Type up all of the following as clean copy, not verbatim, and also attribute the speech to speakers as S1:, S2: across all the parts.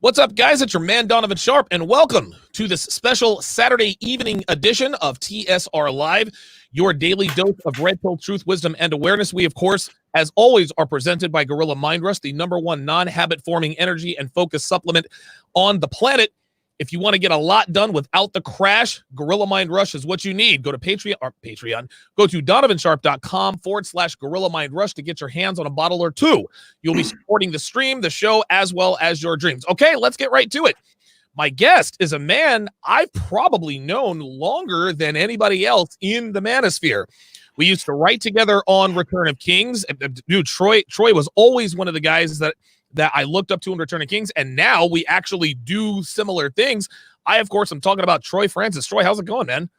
S1: What's up, guys? It's your man, Donovan Sharpe, and welcome to this special Saturday evening edition of TSR Live, your daily dose of red pill truth, wisdom, and awareness. We, of course, as always, are presented by Gorilla Mind Rush, the #1 non-habit-forming energy and focus supplement on the planet. If you want to get a lot done without the crash, Gorilla Mind Rush is what you need. Go to Patreon. Go to DonovanSharpe.com/Gorilla Mind Rush to get your hands on a bottle or two. You'll be supporting the stream, the show, as well as your dreams. Okay, let's get right to it. My guest is a man I've probably known longer than anybody else in the manosphere. We used to write together on Return of Kings. Dude, Troy was always one of the guys that I looked up to in Return of Kings, and now we actually do similar things. Of course, I'm talking about Troy Francis. Troy, how's it going, man?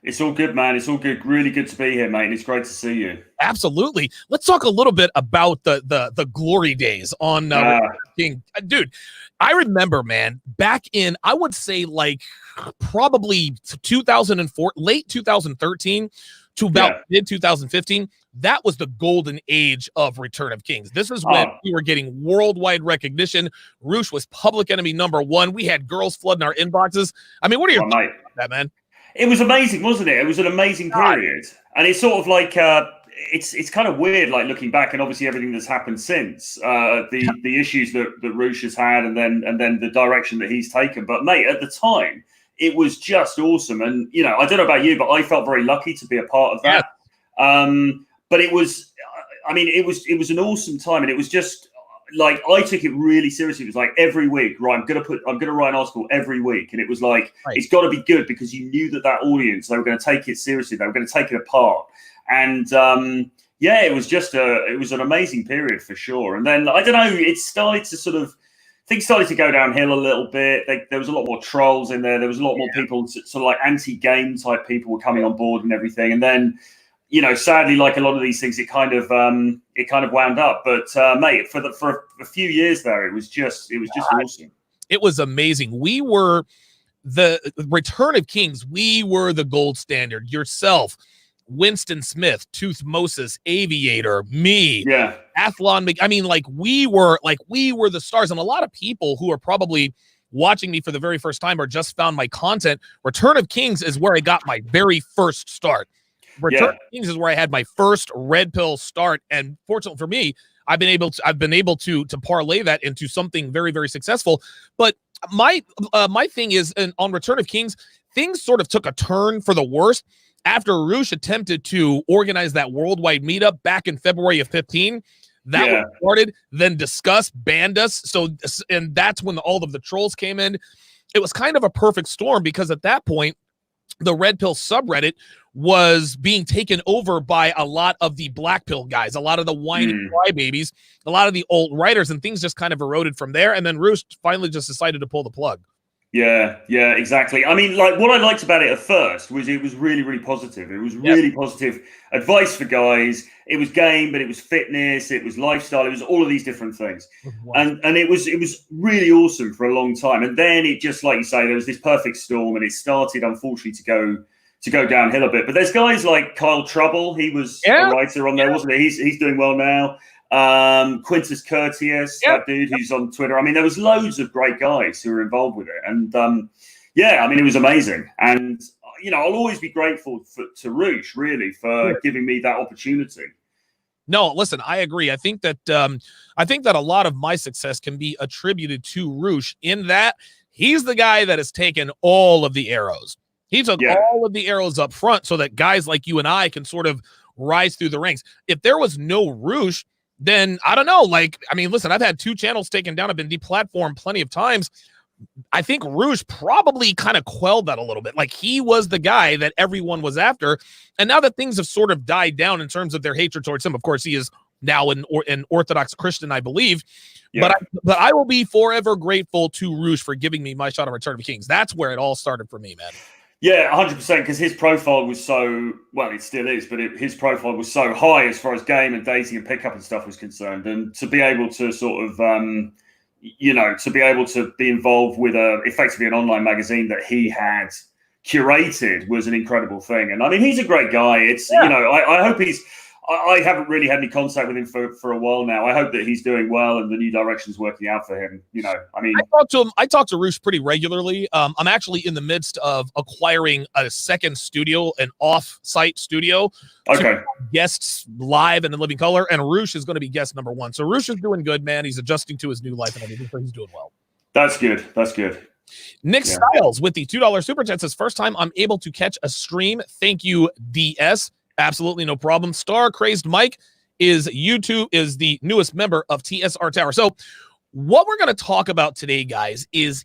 S2: It's all good, man. It's all good. Really good to be here, mate. And it's great to see you.
S1: Absolutely. Let's talk a little bit about the glory days on King. Dude, I remember, man, back in, I would say like probably 2004, late 2013 to about mid 2015. That was the golden age of Return of Kings. This is when we were getting worldwide recognition. Roosh was public enemy #1. We had girls flooding our inboxes. I mean, what are your thoughts about that, man?
S2: It was amazing, wasn't it? It was an amazing period. And it's sort of like, it's kind of weird, like looking back, and obviously everything that's happened since, the issues that Roosh has had, and then the direction that he's taken. But mate, at the time, it was just awesome. And, you know, I don't know about you, but I felt very lucky to be a part of that. But it was, I mean, it was an awesome time, and it was just like, I took it really seriously. It was like every week, right? I'm gonna write an article every week, and it was like, it's got to be good, because you knew that audience, they were going to take it seriously, they were going to take it apart, and yeah, it was an amazing period for sure. And then I don't know, it started to things started to go downhill a little bit. There was a lot more trolls in there. There was a lot more people, sort of like anti-game type people were coming on board and everything, and then, you know, sadly, like a lot of these things, it kind of wound up. But mate, for a few years there, it was just awesome. It was
S1: amazing. We were the Return of Kings. We were the gold standard. Yourself, Winston Smith, Tooth Moses, Aviator, me, Athlon. I mean, we were the stars. And a lot of people who are probably watching me for the very first time or just found my content, Return of Kings is where I got my very first start. Return of Kings is where I had my first red pill start, and fortunately for me, I've been able to parlay that into something very, very successful. But my thing is, on Return of Kings, things sort of took a turn for the worst after Roosh attempted to organize that worldwide meetup back in February of 15. That was started, then Discuss banned us. And that's when all of the trolls came in. It was kind of a perfect storm, because at that point, the red pill subreddit was being taken over by a lot of the black pill guys, a lot of the whiny crybabies, a lot of the alt writers, and things just kind of eroded from there. And then Roosh finally just decided to pull the plug.
S2: Yeah, exactly. I mean, like, what I liked about it at first was it was really, really positive. It was really positive advice for guys. It was game, but it was fitness, it was lifestyle, it was all of these different things. And it was really awesome for a long time. And then it just, like you say, there was this perfect storm, and it started, unfortunately, to go downhill a bit. But there's guys like Kyle Trouble. He was a writer on there, wasn't he? He's doing well now. Quintus Curtius, that dude who's on Twitter. I mean, there was loads of great guys who were involved with it. And I mean, it was amazing. And, you know, I'll always be grateful to Roosh, really, for giving me that opportunity.
S1: No, listen, I agree. I think that a lot of my success can be attributed to Roosh, in that he's the guy that has taken all of the arrows. He took all of the arrows up front so that guys like you and I can sort of rise through the ranks. If there was no Roosh, then I don't know. Like, I mean, listen, I've had 2 channels taken down. I've been deplatformed plenty of times. I think Roosh probably kind of quelled that a little bit. Like, he was the guy that everyone was after. And now that things have sort of died down in terms of their hatred towards him, of course, he is now an Orthodox Christian, I believe. But I will be forever grateful to Roosh for giving me my shot on Return of Kings. That's where it all started for me, man.
S2: Yeah, 100%, because his profile was so, well, it still is, but his profile was so high as far as game and dating and pickup and stuff was concerned. And to be able to sort of, you know, to be able to be involved with effectively an online magazine that he had curated was an incredible thing. And I mean, he's a great guy. It's, you know, I hope he's, I haven't really had any contact with him for a while now. I hope that he's doing well and the new direction's working out for him. You know, I mean,
S1: I talk to Roosh pretty regularly. I'm actually in the midst of acquiring a second studio, an off-site studio.
S2: Okay.
S1: Guests live and in living color, and Roosh is going to be guest number 1. So Roosh is doing good, man. He's adjusting to his new life and everything, so he's doing well.
S2: That's good. That's good.
S1: Nick Styles with the $2 super chat says, first time I'm able to catch a stream. Thank you, DS. Absolutely no problem. Star Crazed Mike is the newest member of TSR Tower. So what we're going to talk about today, guys, is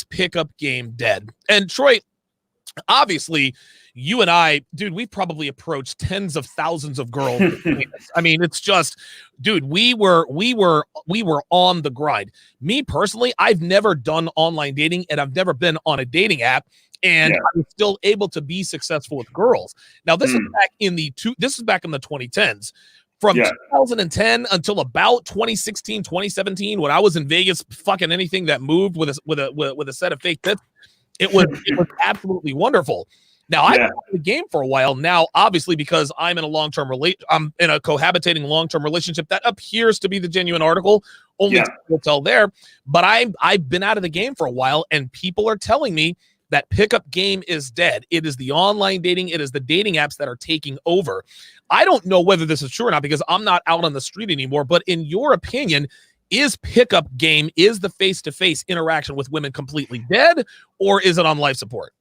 S1: pickup game dead? And Troy, obviously, you and I, dude, we've probably approached tens of thousands of girls. I mean, it's just, dude, we were on the grind. Me personally, I've never done online dating, and I've never been on a dating app, and I'm still able to be successful with girls. Now, this is back in the 2010s. From 2010 until about 2016, 2017, when I was in Vegas, fucking anything that moved with a set of fake tits, it was absolutely wonderful. Now, I've been in the game for a while now, obviously, because I'm in a cohabitating long-term relationship that appears to be the genuine article. Only will tell there. But I've been out of the game for a while, and people are telling me that pickup game is dead. It is the online dating. It is the dating apps that are taking over. I don't know whether this is true or not because I'm not out on the street anymore. But in your opinion, is pickup game, is the face-to-face interaction with women completely dead, or is it on life support?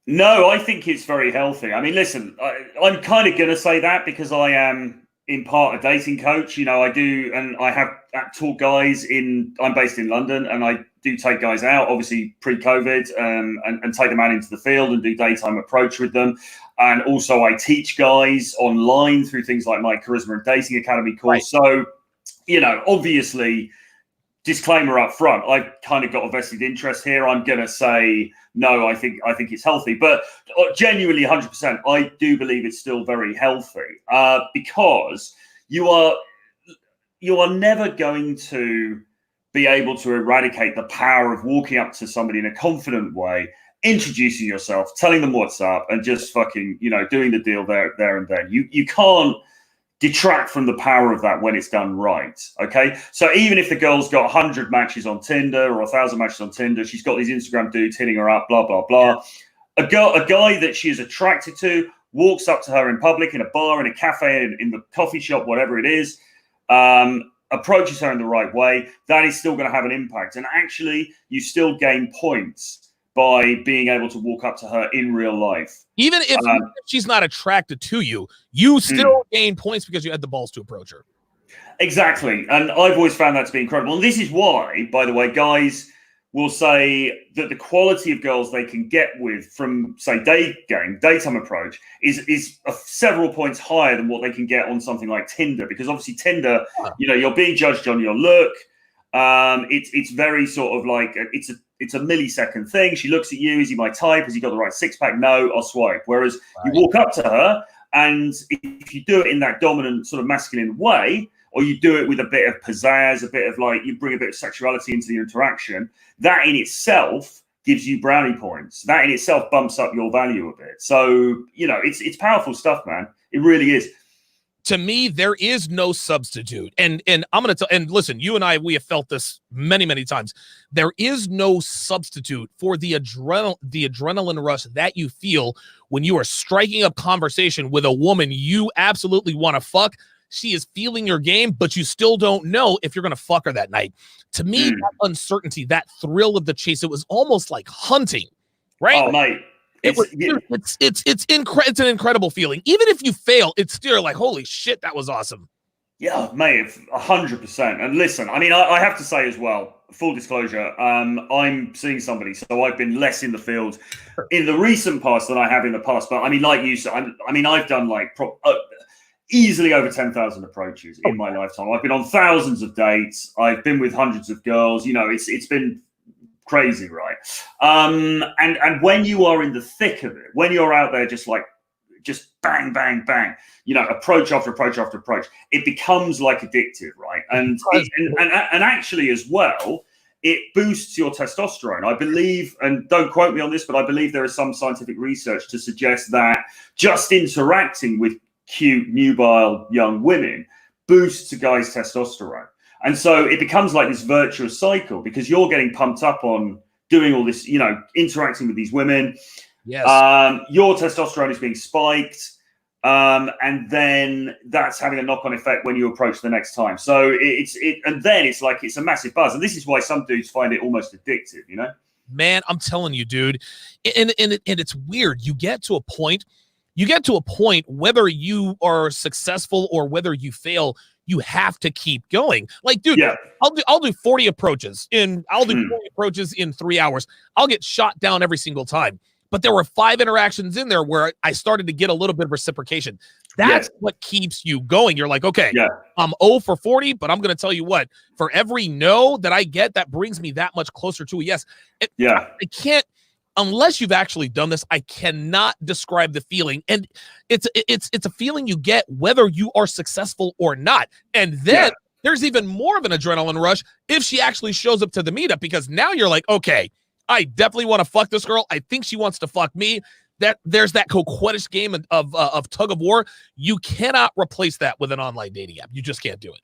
S2: No, I think it's very healthy. I mean, listen, I'm kind of going to say that because I am in part a dating coach. You know, I do, and I have taught guys I'm based in London, and I do take guys out, obviously pre-COVID, and take them out into the field and do daytime approach with them. And also I teach guys online through things like my Charisma and Dating Academy course. Right. So, you know, obviously, disclaimer up front, I've kind of got a vested interest here. I'm going to say, no, I think it's healthy, but genuinely 100%, I do believe it's still very healthy because you are never going to be able to eradicate the power of walking up to somebody in a confident way, introducing yourself, telling them what's up, and just fucking, you know, doing the deal there and then. You can't detract from the power of that when it's done right. Okay. So even if the girl's got 100 matches on Tinder or 1,000 matches on Tinder, she's got these Instagram dudes hitting her up, blah, blah, blah. A guy that she is attracted to walks up to her in public, in a bar, in a cafe, in the coffee shop, whatever it is, approaches her in the right way. That is still going to have an impact. And actually, you still gain points by being able to walk up to her in real life.
S1: Even if she's not attracted to you, you still gain points because you had the balls to approach her.
S2: Exactly. And I've always found that to be incredible. And this is why, by the way, guys will say that the quality of girls they can get with from, say, daytime approach is several points higher than what they can get on something like Tinder. Because obviously Tinder, you know, you're being judged on your look. It's very sort of like, it's a millisecond thing. She looks at you. Is he my type? Has he got the right six-pack? No, I'll swipe. Whereas you walk up to her, and if you do it in that dominant sort of masculine way, or you do it with a bit of pizzazz, a bit of like, you bring a bit of sexuality into the interaction, that in itself gives you brownie points. That in itself bumps up your value a bit. So, you know, it's powerful stuff, man. It really is.
S1: To me, there is no substitute. And I'm going to tell, and listen, you and I, we have felt this many, many times. There is no substitute for the adrenaline rush that you feel when you are striking up conversation with a woman you absolutely want to fuck. She is feeling your game, but you still don't know if you're going to fuck her that night. To me, that uncertainty, that thrill of the chase, it was almost like hunting, right?
S2: Oh, mate.
S1: It's an incredible feeling. Even if you fail, it's still like, holy shit, that was awesome.
S2: Yeah, mate, 100%. And listen, I mean, I have to say as well, full disclosure, I'm seeing somebody, so I've been less in the field in the recent past than I have in the past. But I mean, like you said, I mean, I've done like easily over 10,000 approaches in my lifetime. I've been on thousands of dates. I've been with hundreds of girls. You know, it's been crazy, right? And when you are in the thick of it, when you're out there just bang, bang, bang, you know, approach after approach after approach, it becomes like addictive, right? And actually as well, it boosts your testosterone. I believe, and don't quote me on this, but I believe there is some scientific research to suggest that just interacting with cute, nubile young women boosts a guy's testosterone. And so it becomes like this virtuous cycle because you're getting pumped up on doing all this, you know, interacting with these women.
S1: Yes.
S2: Your testosterone is being spiked. And then that's having a knock-on effect when you approach the next time. So and then it's like it's a massive buzz. And this is why some dudes find it almost addictive, you know?
S1: Man, I'm telling you, dude. And it's weird. You get to a point whether you are successful or whether you fail, you have to keep going. Like, dude, yeah. I'll do 40 approaches in 3 hours. I'll get shot down every single time. But there were 5 interactions in there where I started to get a little bit of reciprocation. That's what keeps you going. You're like, okay, I'm 0 for 40, but I'm going to tell you what, for every no that I get, that brings me that much closer to a yes. I can't, unless you've actually done this, I cannot describe the feeling. And it's a feeling you get whether you are successful or not. And then there's even more of an adrenaline rush if she actually shows up to the meetup, because now you're like, okay, I definitely want to fuck this girl. I think she wants to fuck me. That there's that coquettish game of tug of war. You cannot replace that with an online dating app. You just can't do it.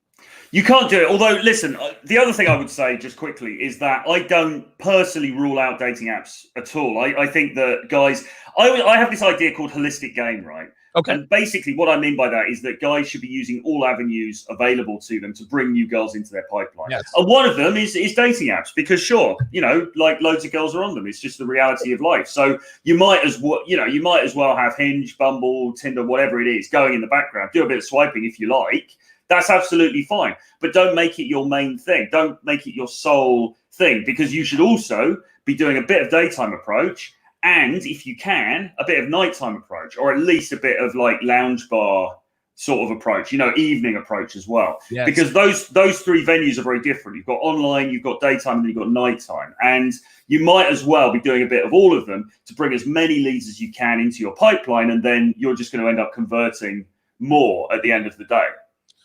S2: You can't do it. Although, listen, the other thing I would say just quickly is that I don't personally rule out dating apps at all. I think that guys, I have this idea called holistic game, right?
S1: Okay.
S2: And basically what I mean by that is that guys should be using all avenues available to them to bring new girls into their pipeline.
S1: Yes.
S2: And one of them is dating apps, because sure, you know, like loads of girls are on them. It's just the reality of life. So you might as well have Hinge, Bumble, Tinder, whatever it is, going in the background. Do a bit of swiping if you like. That's absolutely fine. But don't make it your main thing. Don't make it your sole thing, because you should also be doing a bit of daytime approach. And if you can, a bit of nighttime approach, or at least a bit of like lounge bar sort of approach, you know, evening approach as well. Yes. Because those 3 venues are very different. You've got online, you've got daytime, and then you've got nighttime. And you might as well be doing a bit of all of them to bring as many leads as you can into your pipeline. And then you're just going to end up converting more at the end of the day.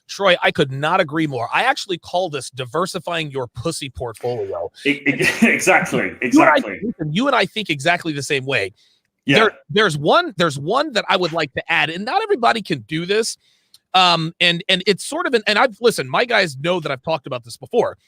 S1: Troy, I could not agree more. I actually call this diversifying your pussy portfolio.
S2: Exactly.
S1: You and I think exactly the same way. Yeah. There's one that I would like to add, and not everybody can do this. And it's sort of and I've listened, my guys know that I've talked about this before.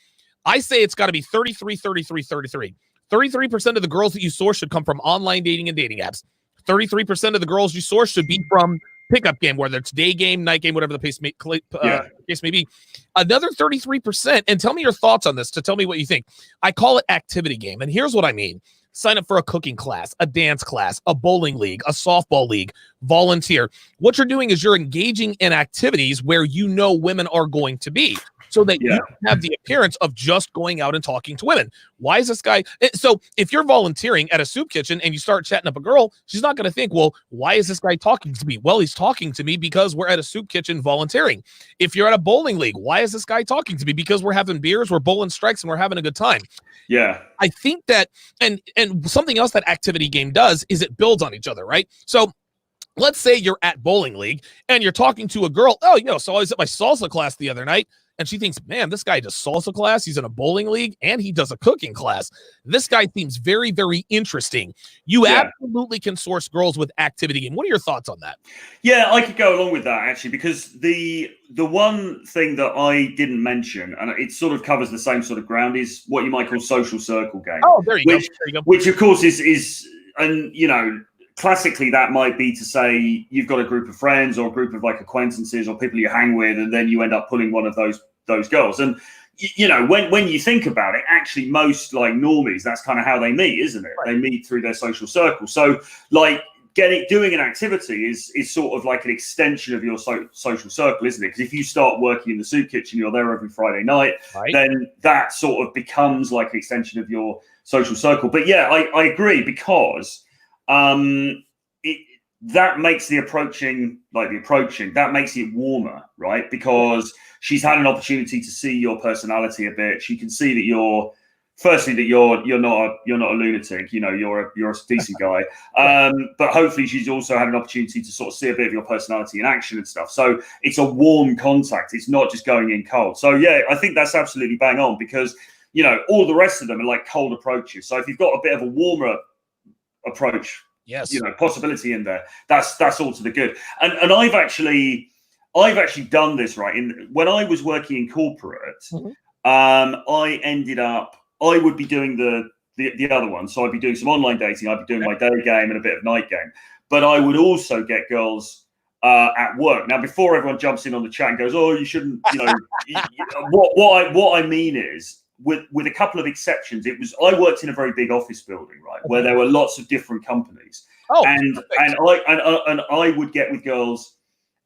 S1: I say it's got to be 33, 33, 33. 33% of the girls that you source should come from online dating and dating apps. 33% of the girls you source should be from pickup game, whether it's day game, night game, whatever the case may be. Another 33%, and tell me your thoughts on this to tell me what you think. I call it activity game, and here's what I mean. Sign up for a cooking class, a dance class, a bowling league, a softball league, volunteer. What you're doing is you're engaging in activities where you know women are going to be, so that you have the appearance of just going out and talking to women. Why is this guy? So if you're volunteering at a soup kitchen and you start chatting up a girl, she's not going to think, well, why is this guy talking to me? Well, he's talking to me because we're at a soup kitchen volunteering. If you're at a bowling league, why is this guy talking to me? Because we're having beers, we're bowling strikes, and we're having a good time. Yeah. I think that, and something else that activity game does is it builds on each other, right? So let's say you're at bowling league and you're talking to a girl. Oh, so I was at my salsa class the other night. And she thinks, man, this guy does salsa class. He's in a bowling league and he does a cooking class. This guy seems very, very interesting. You absolutely can source girls with activity game. What are your thoughts on that?
S2: Yeah, I could go along with that, actually, because the one thing that I didn't mention, and it sort of covers the same sort of ground, is what you might call social circle game.
S1: Oh, there you go.
S2: Which of course is and you know, classically, that might be to say you've got a group of friends or a group of like acquaintances or people you hang with, and then you end up pulling one of those girls. And you know, when you think about it, actually most like normies, that's kind of how they meet, isn't it? Right. They meet through their social circle. So like doing an activity is sort of like an extension of your social circle, isn't it? Because if you start working in the soup kitchen, you're there every Friday night, then that sort of becomes like an extension of your social circle. But yeah, I agree, because that makes the approaching, that makes it warmer, right? Because she's had an opportunity to see your personality a bit. She can see that you're not a lunatic, you know, you're a decent guy. But hopefully she's also had an opportunity to sort of see a bit of your personality in action and stuff. So it's a warm contact. It's not just going in cold. So yeah, I think that's absolutely bang on, because, you know, all the rest of them are like cold approaches. So if you've got a bit of a warmer approach
S1: Yes.
S2: Possibility in there. That's all to the good. And I've actually done this, right? When I was working in corporate, I would be doing the other one. So I'd be doing some online dating. I'd be doing my day game and a bit of night game. But I would also get girls at work. Now, before everyone jumps in on the chat and goes, "Oh, you shouldn't," what I mean is, with a couple of exceptions, I worked in a very big office building, right, where there were lots of different companies, and I would get with girls,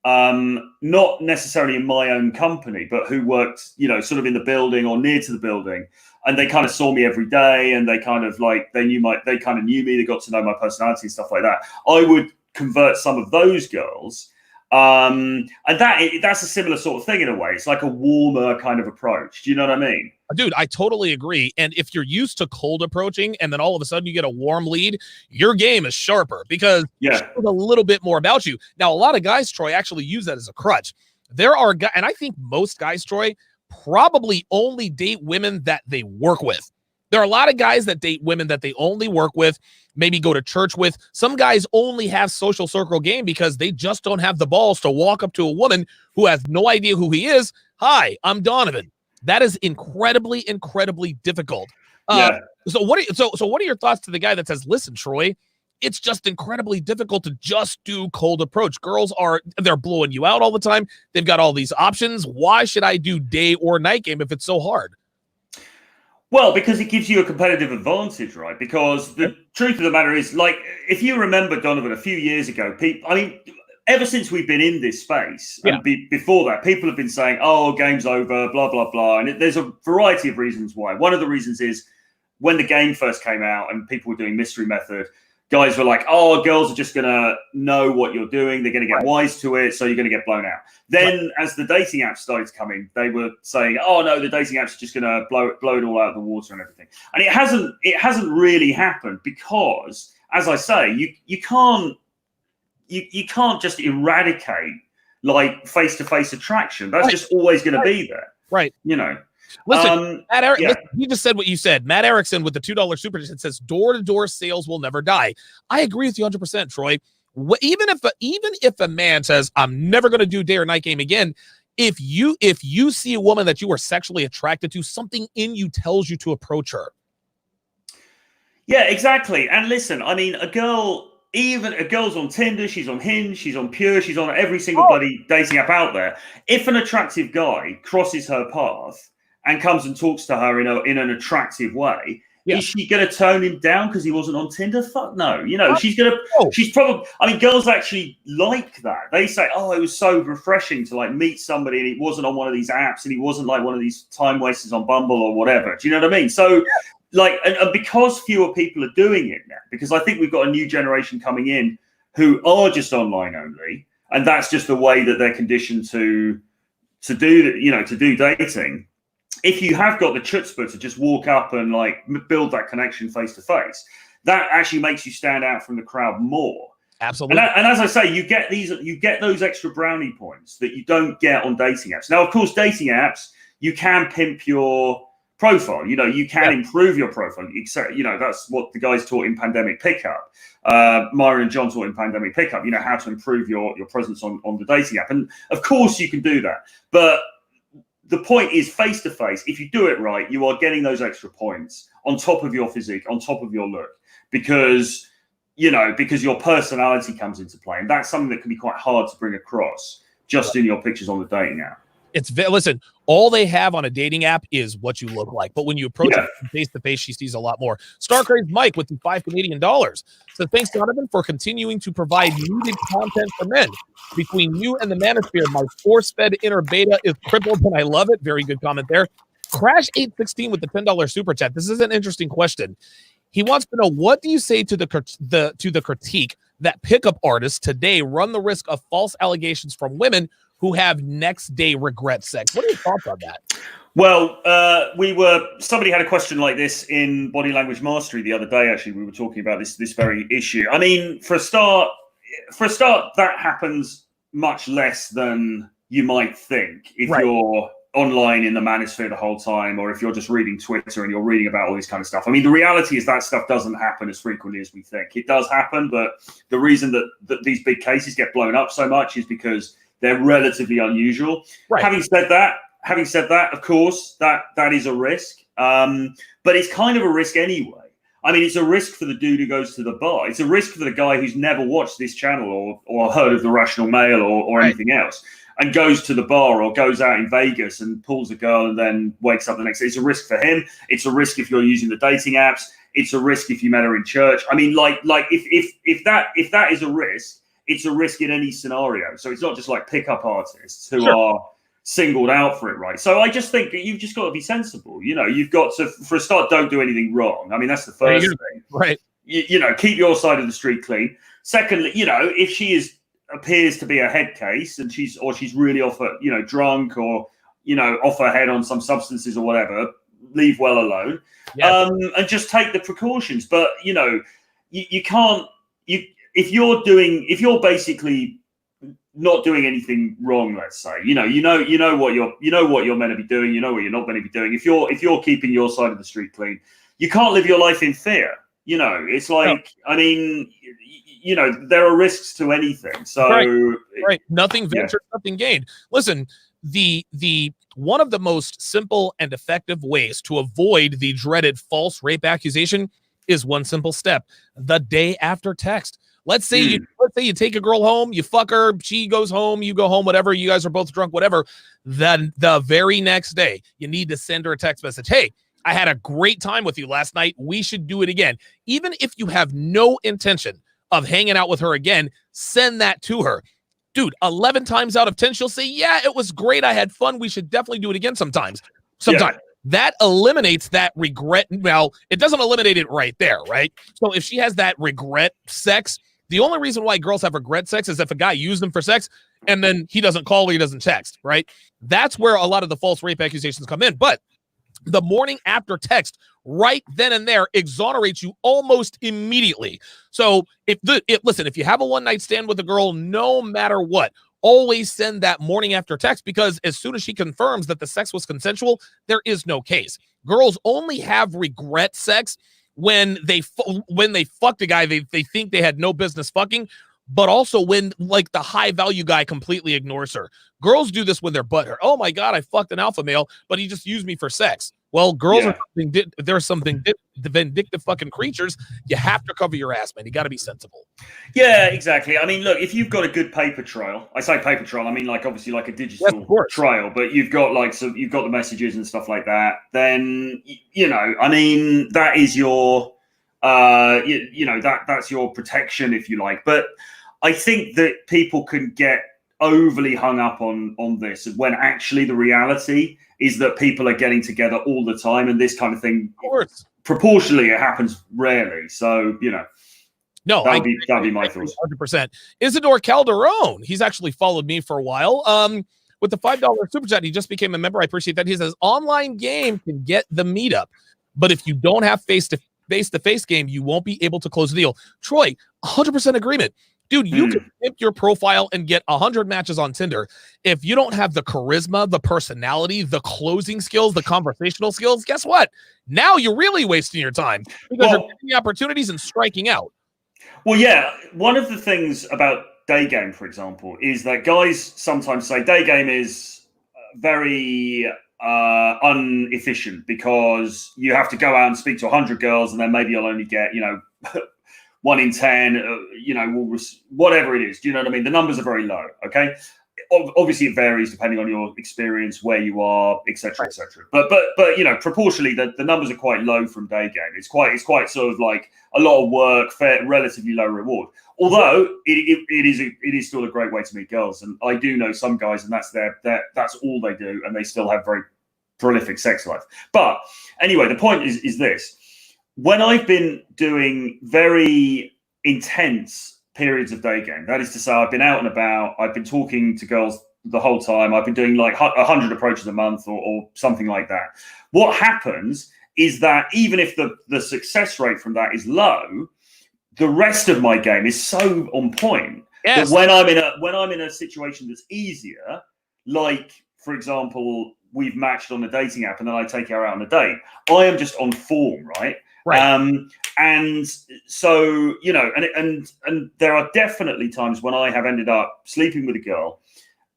S2: not necessarily in my own company, but who worked, sort of in the building or near to the building, and they kind of saw me every day, and they kind of knew me, they got to know my personality and stuff like that. I would convert some of those girls. And that's a similar sort of thing in a way. It's like a warmer kind of approach. Do you know what I mean?
S1: Dude, I totally agree. And if you're used to cold approaching and then all of a sudden you get a warm lead, your game is sharper because it shows a little bit more about you. Now, a lot of guys, Troy, actually use that as a crutch. There are guys, and I think most guys, Troy, probably only date women that they work with. There are a lot of guys that date women that they only work with, maybe go to church with. Some guys only have social circle game because they just don't have the balls to walk up to a woman who has no idea who he is. Hi, I'm Donovan. That is incredibly, incredibly difficult. So what are your thoughts to the guy that says, listen, Troy, it's just incredibly difficult to just do cold approach. Girls they're blowing you out all the time. They've got all these options. Why should I do day or night game if it's so hard?
S2: Well, because it gives you a competitive advantage, right? Because the truth of the matter is, if you remember, Donovan, a few years ago, ever since we've been in this space, and before that, people have been saying, "Oh, game's over," blah blah blah, and there's a variety of reasons why. One of the reasons is when the game first came out and people were doing mystery method, guys were like, "Oh, girls are just gonna know what you're doing; they're gonna get wise to it, so you're gonna get blown out." Then, as the dating apps started to come in, they were saying, "Oh no, the dating apps are just gonna blow it all out of the water and everything." And it hasn't really happened because, as I say, you can't just eradicate face-to-face attraction. That's just always going to be there,
S1: right? Listen, Matt you just said what you said. Matt Erickson with the $2 super chat says door-to-door sales will never die. I agree with you 100%, Troy. Even if a man says, I'm never going to do day or night game again, if you see a woman that you are sexually attracted to, something in you tells you to approach her.
S2: Yeah, exactly. And listen, a girl's on Tinder, she's on Hinge, she's on Pure, she's on every single bloody dating app out there. If an attractive guy crosses her path and comes and talks to her in an attractive way, is she going to tone him down because he wasn't on Tinder? Fuck no. She's probably, girls actually like that. They say, "Oh, it was so refreshing to meet somebody and he wasn't on one of these apps and he wasn't like one of these time wasters on Bumble or whatever." Do you know what I mean? So and because fewer people are doing it now, because I think we've got a new generation coming in who are just online only, and that's just the way that they're conditioned to do dating. If you have got the chutzpah to just walk up and build that connection face to face, that actually makes you stand out from the crowd more.
S1: Absolutely.
S2: And as I say, you get those extra brownie points that you don't get on dating apps. Now, of course, dating apps, you can pimp your profile. You can improve your profile. That's what the guys taught in Pandemic Pickup. Myron and John taught in Pandemic Pickup. How to improve your presence on the dating app. And of course, you can do that. But the point is, face to face, if you do it right, you are getting those extra points on top of your physique, on top of your look, because your personality comes into play. And that's something that can be quite hard to bring across just in your pictures on the dating app.
S1: Listen, all they have on a dating app is what you look like. But when you approach it face to face, she sees a lot more. Starcrazy Mike with the $5 Canadian. So thanks, Donovan, for continuing to provide needed content for men. Between you and the manosphere, my force-fed inner beta is crippled, and I love it. Very good comment there. Crash 816 with the $10 super chat. This is an interesting question. He wants to know, what do you say to the critique that pickup artists today run the risk of false allegations from women who have next day regret sex? What are your thoughts on that?
S2: Well, somebody had a question like this in Body Language Mastery the other day. Actually, we were talking about this very issue. For a start, that happens much less than you might think if you're online in the manosphere the whole time, or if you're just reading Twitter and you're reading about all this kind of stuff. I mean, the reality is that stuff doesn't happen as frequently as we think. It does happen, but the reason that these big cases get blown up so much is because they're relatively unusual. Right. Having said that, of course, that is a risk, but it's kind of a risk anyway. I mean, it's a risk for the dude who goes to the bar. It's a risk for the guy who's never watched this channel or heard of the Rational Male or anything else, and goes to the bar or goes out in Vegas and pulls a girl and then wakes up the next day. It's a risk for him. It's a risk if you're using the dating apps. It's a risk if you met her in church. I mean, like if that is a risk, it's a risk in any scenario. So it's not just like pickup artists who are singled out for it, right? So I just think that you've just got to be sensible. You know, you've got to, for a start, don't do anything wrong. I mean, that's the first thing.
S1: Right.
S2: You know, keep your side of the street clean. Secondly, you know, if she appears to be a head case and she's really off her, you know, drunk or, you know, off her head on some substances or whatever, leave well alone. Yeah. And just take the precautions. But, you know, you can't, if you're basically not doing anything wrong, let's say, you know what you're meant to be doing, you know what you're not meant to be doing. If you're keeping your side of the street clean, you can't live your life in fear. You know, it's like, I mean, you know, there are risks to anything. So
S1: right. Nothing ventured, nothing gained. Listen, the one of the most simple and effective ways to avoid the dreaded false rape accusation is one simple step: the day after text. Let's say you take a girl home, you fuck her, she goes home, you go home, whatever, you guys are both drunk, whatever. Then the very next day, you need to send her a text message. Hey, I had a great time with you last night. We should do it again. Even if you have no intention of hanging out with her again, send that to her. Dude, 11 times out of 10, she'll say, yeah, it was great. I had fun. We should definitely do it again sometime. Yeah. That eliminates that regret. Well, it doesn't eliminate it right there, right? So if she has that regret sex, the only reason why girls have regret sex is if a guy used them for sex and then he doesn't call or he doesn't text, right? That's where a lot of the false rape accusations come in. But the morning after text, right then and there, exonerates you almost immediately. So listen, if you have a one-night stand with a girl, no matter what, always send that morning after text, because as soon as she confirms that the sex was consensual, there is no case. Girls only have regret sex when they fucked a guy they think they had no business fucking, but also when, like, the high value guy completely ignores her. Girls do this when they're butthurt. Oh my God, I fucked an alpha male, but he just used me for sex. Well, girls are something vindictive fucking creatures. You have to cover your ass, man. You got to be sensible.
S2: Yeah, exactly. I mean, look, if you've got a good paper trail, I say paper trail, I mean, like, obviously like a digital trail, but you've got you've got the messages and stuff like that, then, you know, I mean, that is your, you know, that's your protection, if you like. But I think that people can get overly hung up on this when actually the reality is that people are getting together all the time, and this kind of thing, proportionally, it happens rarely. So, you know, that'd be my thoughts.
S1: 100%. Isidore Calderon, he's actually followed me for a while. With the $5 super chat, he just became a member. I appreciate that. He says, online game can get the meetup, but if you don't have face-to-face game, you won't be able to close the deal. Troy, 100% agreement. Dude, you can pimp your profile and get 100 matches on Tinder. If you don't have the charisma, the personality, the closing skills, the conversational skills, guess what? Now you're really wasting your time because you're getting opportunities and striking out.
S2: Well, yeah. One of the things about day game, for example, is that guys sometimes say day game is very inefficient because you have to go out and speak to 100 girls and then maybe you'll only get, you know, 1 in 10, you know, whatever it is. Do you know what I mean? The numbers are very low. Okay. Obviously, it varies depending on your experience, where you are, etc., etc. But you know, proportionally, the numbers are quite low from day game. It's quite sort of like a lot of work, relatively low reward. Although it is still a great way to meet girls, and I do know some guys, and that's all they do, and they still have very prolific sex life. But anyway, the point is this. When I've been doing very intense periods of day game, that is to say, I've been out and about, I've been talking to girls the whole time, I've been doing like 100 approaches a month or something like that. What happens is that even if the success rate from that is low, the rest of my game is so on point that when I'm in a situation that's easier, like, for example, we've matched on a dating app and then I take her out on a date. I am just on form, right? And so, you know, and there are definitely times when I have ended up sleeping with a girl,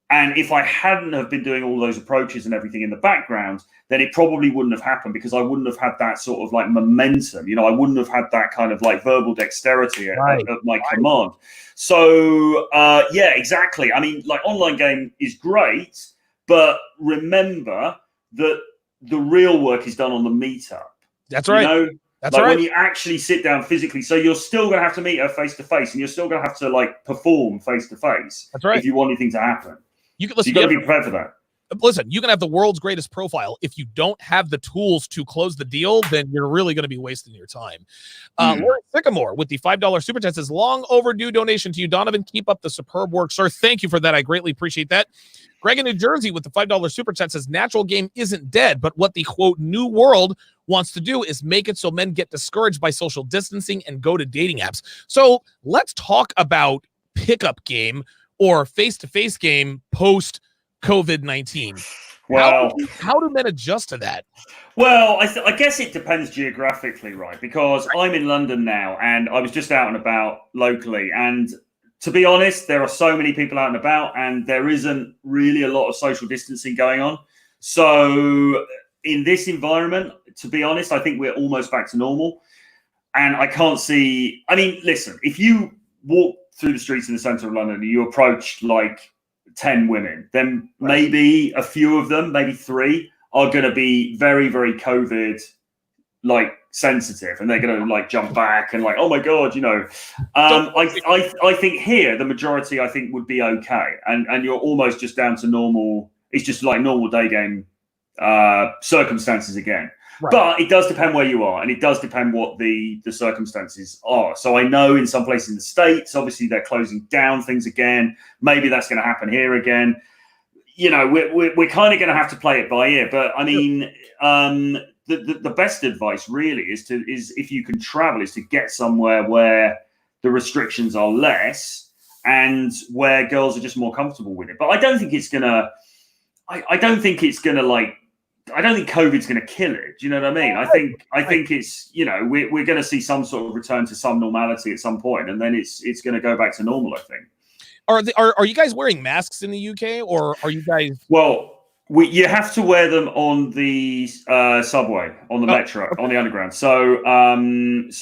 S2: and if I hadn't have been doing all those approaches and everything in the background, then it probably wouldn't have happened, because I wouldn't have had that sort of like momentum. You know, I wouldn't have had that kind of like verbal dexterity at my command. So, yeah, exactly. I mean, like, online game is great, but remember that the real work is done on the meetup.
S1: That's right.
S2: You know?
S1: That's
S2: like
S1: right.
S2: When you actually sit down physically, so you're still going to have to meet her face to face, and you're still going to have to like perform face to face.
S1: That's right.
S2: If you want anything to happen,
S1: you've
S2: got to be prepared for that.
S1: Listen, you can have the world's greatest profile. If you don't have the tools to close the deal, then you're really going to be wasting your time. Lori Sycamore with the $5 super chat says, long overdue donation to you, Donovan. Keep up the superb work, sir. Thank you for that. I greatly appreciate that. Greg in New Jersey with the $5 super chat says, natural game isn't dead, but what the quote new world wants to do is make it so men get discouraged by social distancing and go to dating apps. So let's talk about pickup game or face-to-face game post COVID-19.
S2: Wow.
S1: How do men adjust to that?
S2: Well, I guess it depends geographically, right? Because I'm in London now, and I was just out and about locally. And to be honest, there are so many people out and about, and there isn't really a lot of social distancing going on. So in this environment, to be honest, I think we're almost back to normal. And I can't see, I mean, listen, if you walk through the streets in the centre of London and you approach like 10 women, then maybe a few of them, maybe 3, are going to be very, very COVID like sensitive, and they're going to like jump back and like, oh my God, you know. I think here the majority, I think, would be okay, and you're almost just down to normal. It's just like normal day game circumstances again. Right. But it does depend where you are, and it does depend what the circumstances are. So I know in some places in the States, obviously they're closing down things again. Maybe that's going to happen here again. You know, we're kind of going to have to play it by ear. But I mean, the best advice really is if you can travel, is to get somewhere where the restrictions are less and where girls are just more comfortable with it. But I don't think it's gonna. I don't think it's gonna like. I don't think COVID's going to kill it. Do you know what I mean? I think it's, you know, we're going to see some sort of return to some normality at some point, and then it's going to go back to normal, I think.
S1: Are you guys wearing masks in the UK, or are you guys?
S2: Well, you have to wear them on the subway, on the metro, on the underground. So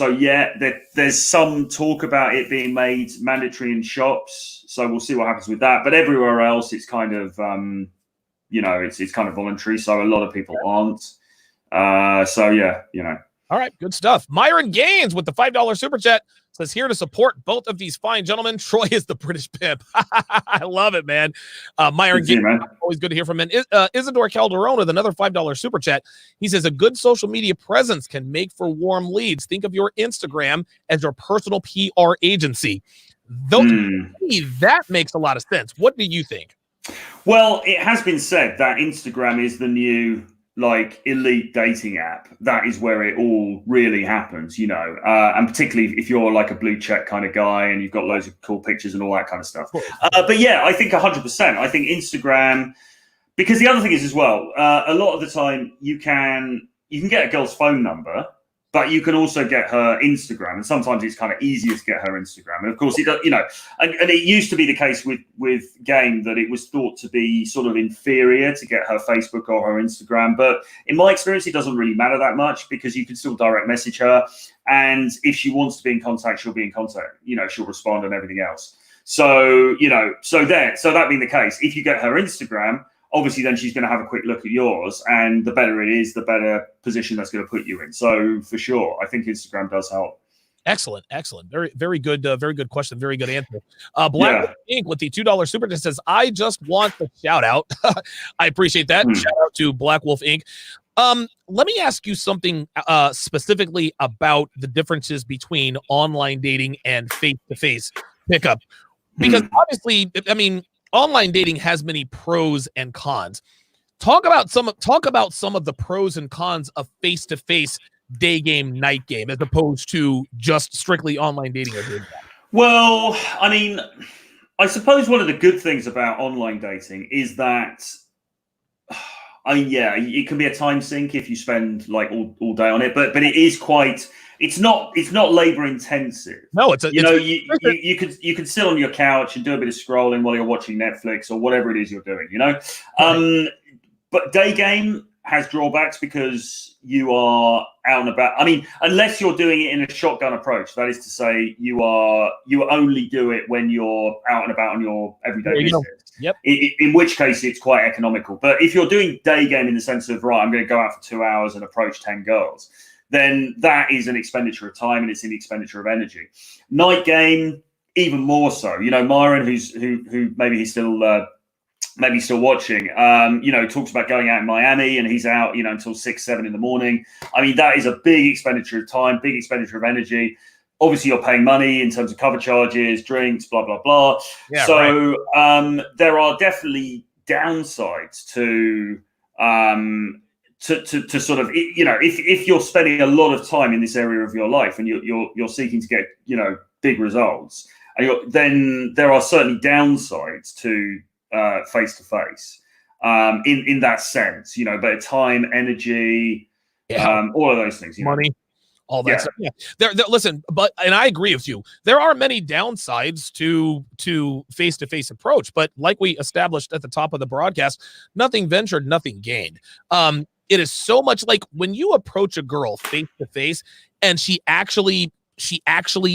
S2: yeah, there's some talk about it being made mandatory in shops. So we'll see what happens with that. But everywhere else, it's kind of you know, it's kind of voluntary, so a lot of people aren't. So yeah, you know.
S1: All right, good stuff. Myron Gaines with the $5 super chat says, here to support both of these fine gentlemen. Troy is the British pimp. I love it, man. Myron Gaines, man. Always good to hear from him. Isidore Calderon with another $5 super chat. He says, a good social media presence can make for warm leads. Think of your Instagram as your personal PR agency. That makes a lot of sense. What do you think?
S2: Well, it has been said that Instagram is the new like elite dating app. That is where it all really happens, you know, and particularly if you're like a blue check kind of guy and you've got loads of cool pictures and all that kind of stuff. But yeah, I think 100%. I think Instagram, because the other thing is as well, a lot of the time you can get a girl's phone number, but you can also get her Instagram, and sometimes it's kind of easier to get her Instagram. And of course, it does, you know, and it used to be the case with game that it was thought to be sort of inferior to get her Facebook or her Instagram. But in my experience, it doesn't really matter that much, because you can still direct message her, and if she wants to be in contact, she'll be in contact. You know, she'll respond and everything else. So you know, so that being the case, if you get her Instagram, obviously then she's going to have a quick look at yours, and the better it is, the better position that's going to put you in. So for sure, I think Instagram does help.
S1: Excellent. Very, very good. Very good question. Very good answer. Black Inc. with the $2 super chat says, I just want the shout out. I appreciate that. Shout out to Black Wolf Inc. Let me ask you something specifically about the differences between online dating and face-to-face pickup, because obviously, I mean, online dating has many pros and cons. Talk about some of the pros and cons of face-to-face day game, night game, as opposed to just strictly online dating.
S2: Well, I mean, I suppose one of the good things about online dating is that Yeah, it can be a time sink if you spend like all day on it, but it is quite. It's not labor intensive.
S1: No,
S2: you could sit on your couch and do a bit of scrolling while you're watching Netflix or whatever it is you're doing. But day game has drawbacks because you are out and about. I mean, unless you're doing it in a shotgun approach, that is to say, you only do it when you're out and about on your everyday business.
S1: Yep.
S2: In which case, it's quite economical. But if you're doing day game in the sense of, right, I'm going to go out for 2 hours and approach 10 girls, then that is an expenditure of time and it's an expenditure of energy. Night game, even more so. Myron, who maybe he's still watching, talks about going out in Miami and he's out, until 6, 7 in the morning. I mean, that is a big expenditure of time, big expenditure of energy. Obviously, you're paying money in terms of cover charges, drinks, blah, blah, blah.
S1: Yeah,
S2: so there are definitely downsides to sort of, if you're spending a lot of time in this area of your life and you're seeking to get, big results, then there are certainly downsides to face-to-face in that sense, but time, energy, all of those things,
S1: money, all that stuff. Yeah. Listen, and I agree with you. There are many downsides to face-to-face approach, but like we established at the top of the broadcast, nothing ventured, nothing gained. It is so much like when you approach a girl face-to-face and she actually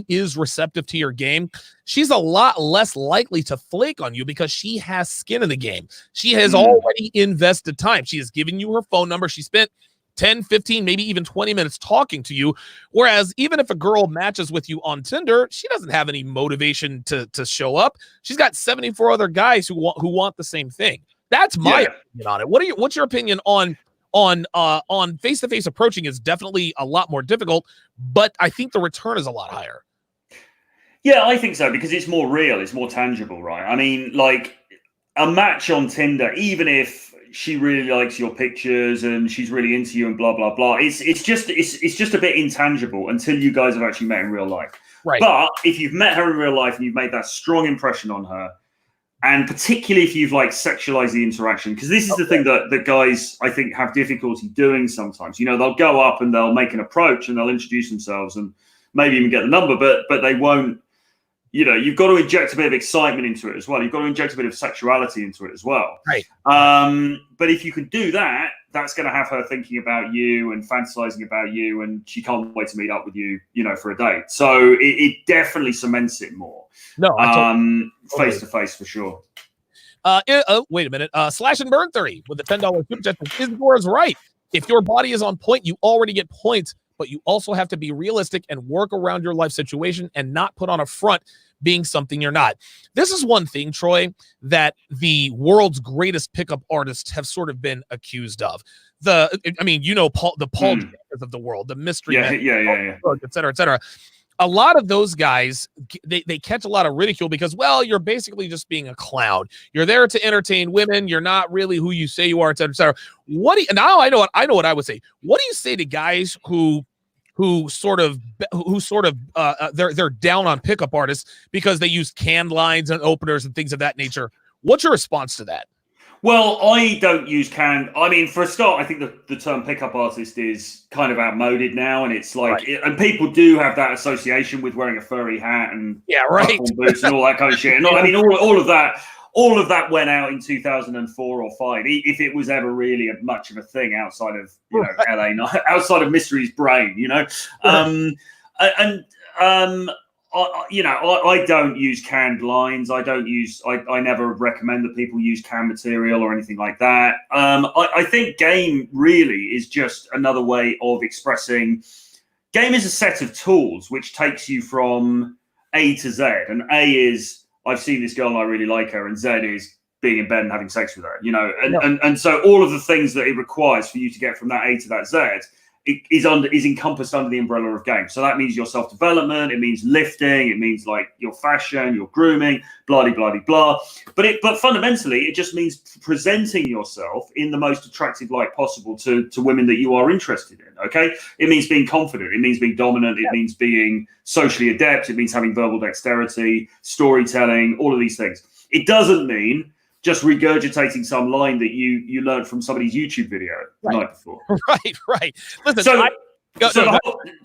S1: is receptive to your game, she's a lot less likely to flake on you because she has skin in the game. She has already invested time. She has given you her phone number. She spent 10, 15, maybe even 20 minutes talking to you. Whereas even if a girl matches with you on Tinder, she doesn't have any motivation to show up. She's got 74 other guys who want the same thing. That's my opinion on it. What's your opinion on face-to-face approaching? Is definitely a lot more difficult, but I think the return is a lot higher.
S2: Yeah, I think so, because it's more real, it's more tangible, right? I mean, like a match on Tinder, even if she really likes your pictures and she's really into you and blah blah blah, it's just a bit intangible until you guys have actually met in real life.
S1: Right.
S2: But if you've met her in real life and you've made that strong impression on her, and particularly if you've like sexualized the interaction, because this is the thing that guys, I think, have difficulty doing sometimes. They'll go up and they'll make an approach and they'll introduce themselves and maybe even get the number, but they won't. You've got to inject a bit of excitement into it as well. You've got to inject a bit of sexuality into it as well.
S1: Right.
S2: But if you can do that, that's going to have her thinking about you and fantasizing about you, and she can't wait to meet up with you, for a date. So it definitely cements it more.
S1: No,
S2: face to face for sure.
S1: Wait a minute. Slash and Burn 30 with the $10 super chat. Is right. If your body is on point, you already get points, but you also have to be realistic and work around your life situation and not put on a front being something you're not. This is one thing, Troy, that the world's greatest pickup artists have sort of been accused of. Paul Jackers of the world, the mystery, et cetera, et cetera. A lot of those guys, they catch a lot of ridicule because, well, you're basically just being a clown. You're there to entertain women. You're not really who you say you are, et cetera, et cetera. I know what I would say. What do you say to guys who they're down on pickup artists because they use canned lines and openers and things of that nature? What's your response to that?
S2: Well, I don't use canned. I mean, for a start, I think the term pickup artist is kind of outmoded now, and it's like, and people do have that association with wearing a furry hat and boots and all that kind of shit. And I mean, all of that went out in 2004 or 5, if it was ever really much of a thing outside of LA, outside of Mystery's brain, I don't use canned lines. I never recommend that people use canned material or anything like that. I think game really is just another way of expressing. Game is a set of tools which takes you from A to Z, and A is, I've seen this girl and I really like her, and Z is being in bed and having sex with her, and so all of the things that it requires for you to get from that A to that Z is encompassed under the umbrella of game. So that means your self-development, it means lifting, it means like your fashion, your grooming, blah, blah, blah, blah. But fundamentally, it just means presenting yourself in the most attractive light possible to women that you are interested in, okay? It means being confident, it means being dominant, it means being socially adept, it means having verbal dexterity, storytelling, all of these things. It doesn't mean just regurgitating some line that you learned from somebody's YouTube video the night before.
S1: Right. Listen,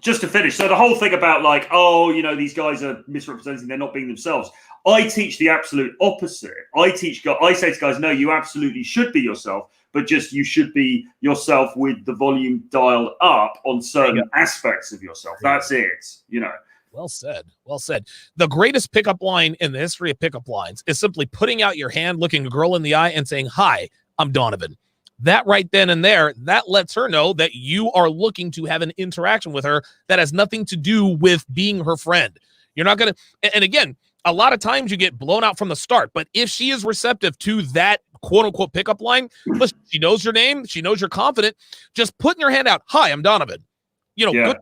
S2: just to finish, so the whole thing about like, oh, you know, these guys are misrepresenting, they're not being themselves. I teach the absolute opposite. I say to guys, no, you absolutely should be yourself, but just you should be yourself with the volume dialed up on certain aspects of yourself. That's it, you know.
S1: Well said. Well said. The greatest pickup line in the history of pickup lines is simply putting out your hand, looking a girl in the eye, and saying, "Hi, I'm Donovan." That right then and there, that lets her know that you are looking to have an interaction with her that has nothing to do with being her friend. You're not going to, and again, a lot of times you get blown out from the start, but if she is receptive to that quote unquote pickup line, listen, she knows your name, she knows you're confident, just putting your hand out, "Hi, I'm Donovan." You know, good,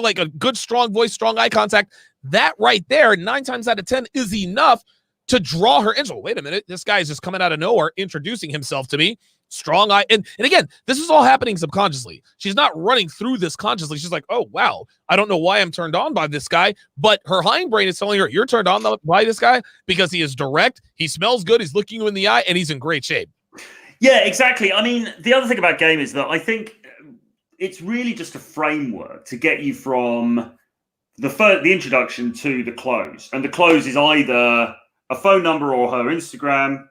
S1: like a good, strong voice, strong eye contact. That right there, 9 times out of 10 is enough to draw her in. So wait a minute, this guy is just coming out of nowhere, introducing himself to me. Strong eye. And again, this is all happening subconsciously. She's not running through this consciously. She's like, oh, wow, I don't know why I'm turned on by this guy. But her hindbrain is telling her, you're turned on by this guy because he is direct, he smells good, he's looking you in the eye, and he's in great shape.
S2: Yeah, exactly. I mean, the other thing about game is that I think it's really just a framework to get you from the introduction to the close. And the close is either a phone number or her Instagram,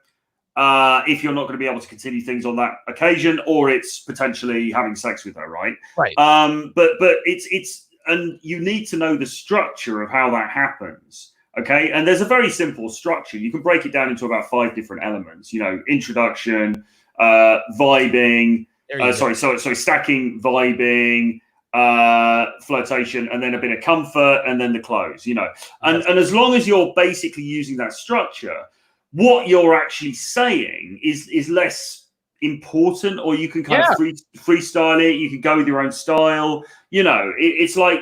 S2: if you're not going to be able to continue things on that occasion, or it's potentially having sex with her, right?
S1: Right.
S2: But it's and you need to know the structure of how that happens. Okay. And there's a very simple structure. You can break it down into about 5 different elements, you know, introduction, vibing, stacking, vibing, flirtation, and then a bit of comfort, and then the close, you know. And as long as you're basically using that structure, what you're actually saying is less important, or you can kind of freestyle it. You can go with your own style. You know, it's like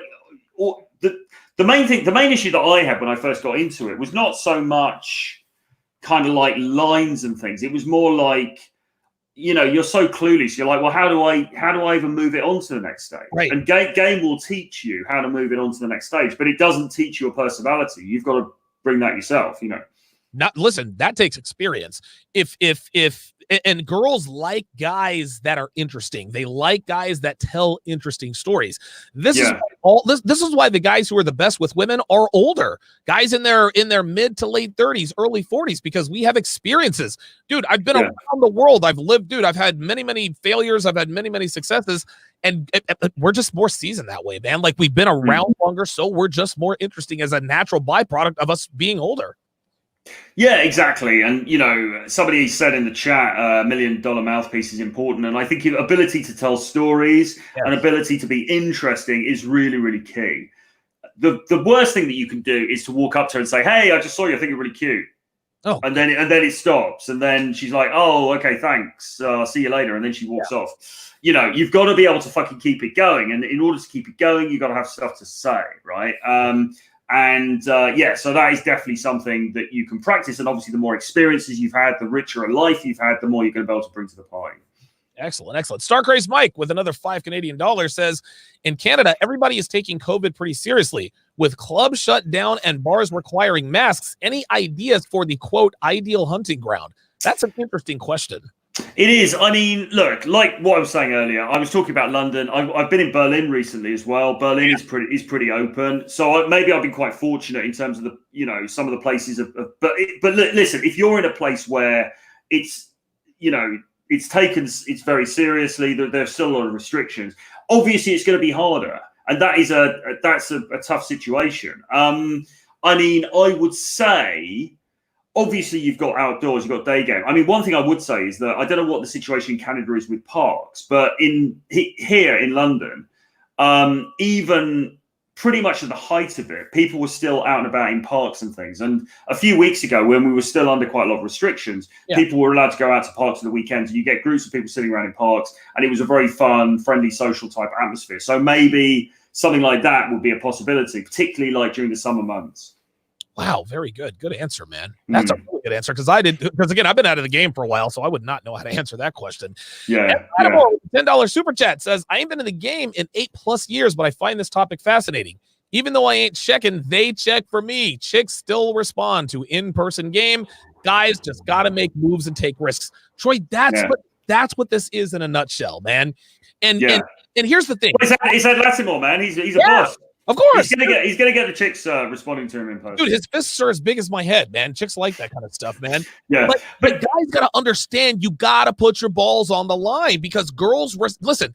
S2: the main issue that I had when I first got into it was not so much kind of like lines and things. It was more like, you know, you're so clueless. You're like, well, how do I even move it on to the next stage?
S1: Right.
S2: And game will teach you how to move it on to the next stage, but it doesn't teach you a personality. You've got to bring that yourself, you know.
S1: Listen, that takes experience. And girls like guys that are interesting. They like guys that tell interesting stories. This is why the guys who are the best with women are older. Guys in their mid to late 30s, early 40s, because we have experiences. Dude, I've been around the world. I've lived, dude. I've had many failures. I've had many successes. And we're just more seasoned that way, man. Like, we've been around longer, so we're just more interesting as a natural byproduct of us being older.
S2: Yeah, exactly. And, you know, somebody said in the chat, $1 million mouthpiece is important. And I think your ability to tell stories and ability to be interesting is really, really key. The worst thing that you can do is to walk up to her and say, hey, I just saw you. I think you're really cute.
S1: Oh.
S2: And then it stops. And then she's like, oh, okay, thanks. See you later. And then she walks off. You know, you've got to be able to fucking keep it going. And in order to keep it going, you've got to have stuff to say, right? So that is definitely something that you can practice. And obviously, the more experiences you've had, the richer a life you've had, the more you're going to be able to bring to the party.
S1: Excellent. Starcraze Mike with another $5 Canadian says, in Canada, everybody is taking COVID pretty seriously. With clubs shut down and bars requiring masks, any ideas for the, quote, ideal hunting ground? That's an interesting question.
S2: It is. I mean, look, like what I was saying earlier, I was talking about London. I've been in Berlin recently as well. Berlin is pretty open. So maybe I've been quite fortunate in terms of the, you know, some of the places. But listen, if you're in a place where it's, you know, it's very seriously, there's still a lot of restrictions. Obviously, it's going to be harder, and that's a tough situation. I mean, I would say, obviously, you've got outdoors, you've got day game. I mean, one thing I would say is that I don't know what the situation in Canada is with parks, but here in London, even pretty much at the height of it, people were still out and about in parks and things. And a few weeks ago, when we were still under quite a lot of restrictions, people were allowed to go out to parks on the weekends, and you get groups of people sitting around in parks, and it was a very fun, friendly, social type atmosphere. So maybe something like that would be a possibility, particularly like during the summer months.
S1: Wow, very good. Good answer, man. That's a really good answer, because again, I've been out of the game for a while, so I would not know how to answer that question. $10 super chat says, I ain't been in the game in 8+ years, but I find this topic fascinating. Even though I ain't checking, they check for me. Chicks still respond to in-person game. Guys just got to make moves and take risks. Troy, that's what this is in a nutshell, man. And here's the thing.
S2: Well, he's had Latimore, man. He's a boss.
S1: Of course.
S2: He's gonna get the chicks responding to him in person.
S1: Dude, his fists are as big as my head, man. Chicks like that kind of stuff, man.
S2: Yeah.
S1: But guys got to understand you got to put your balls on the line because girls, listen,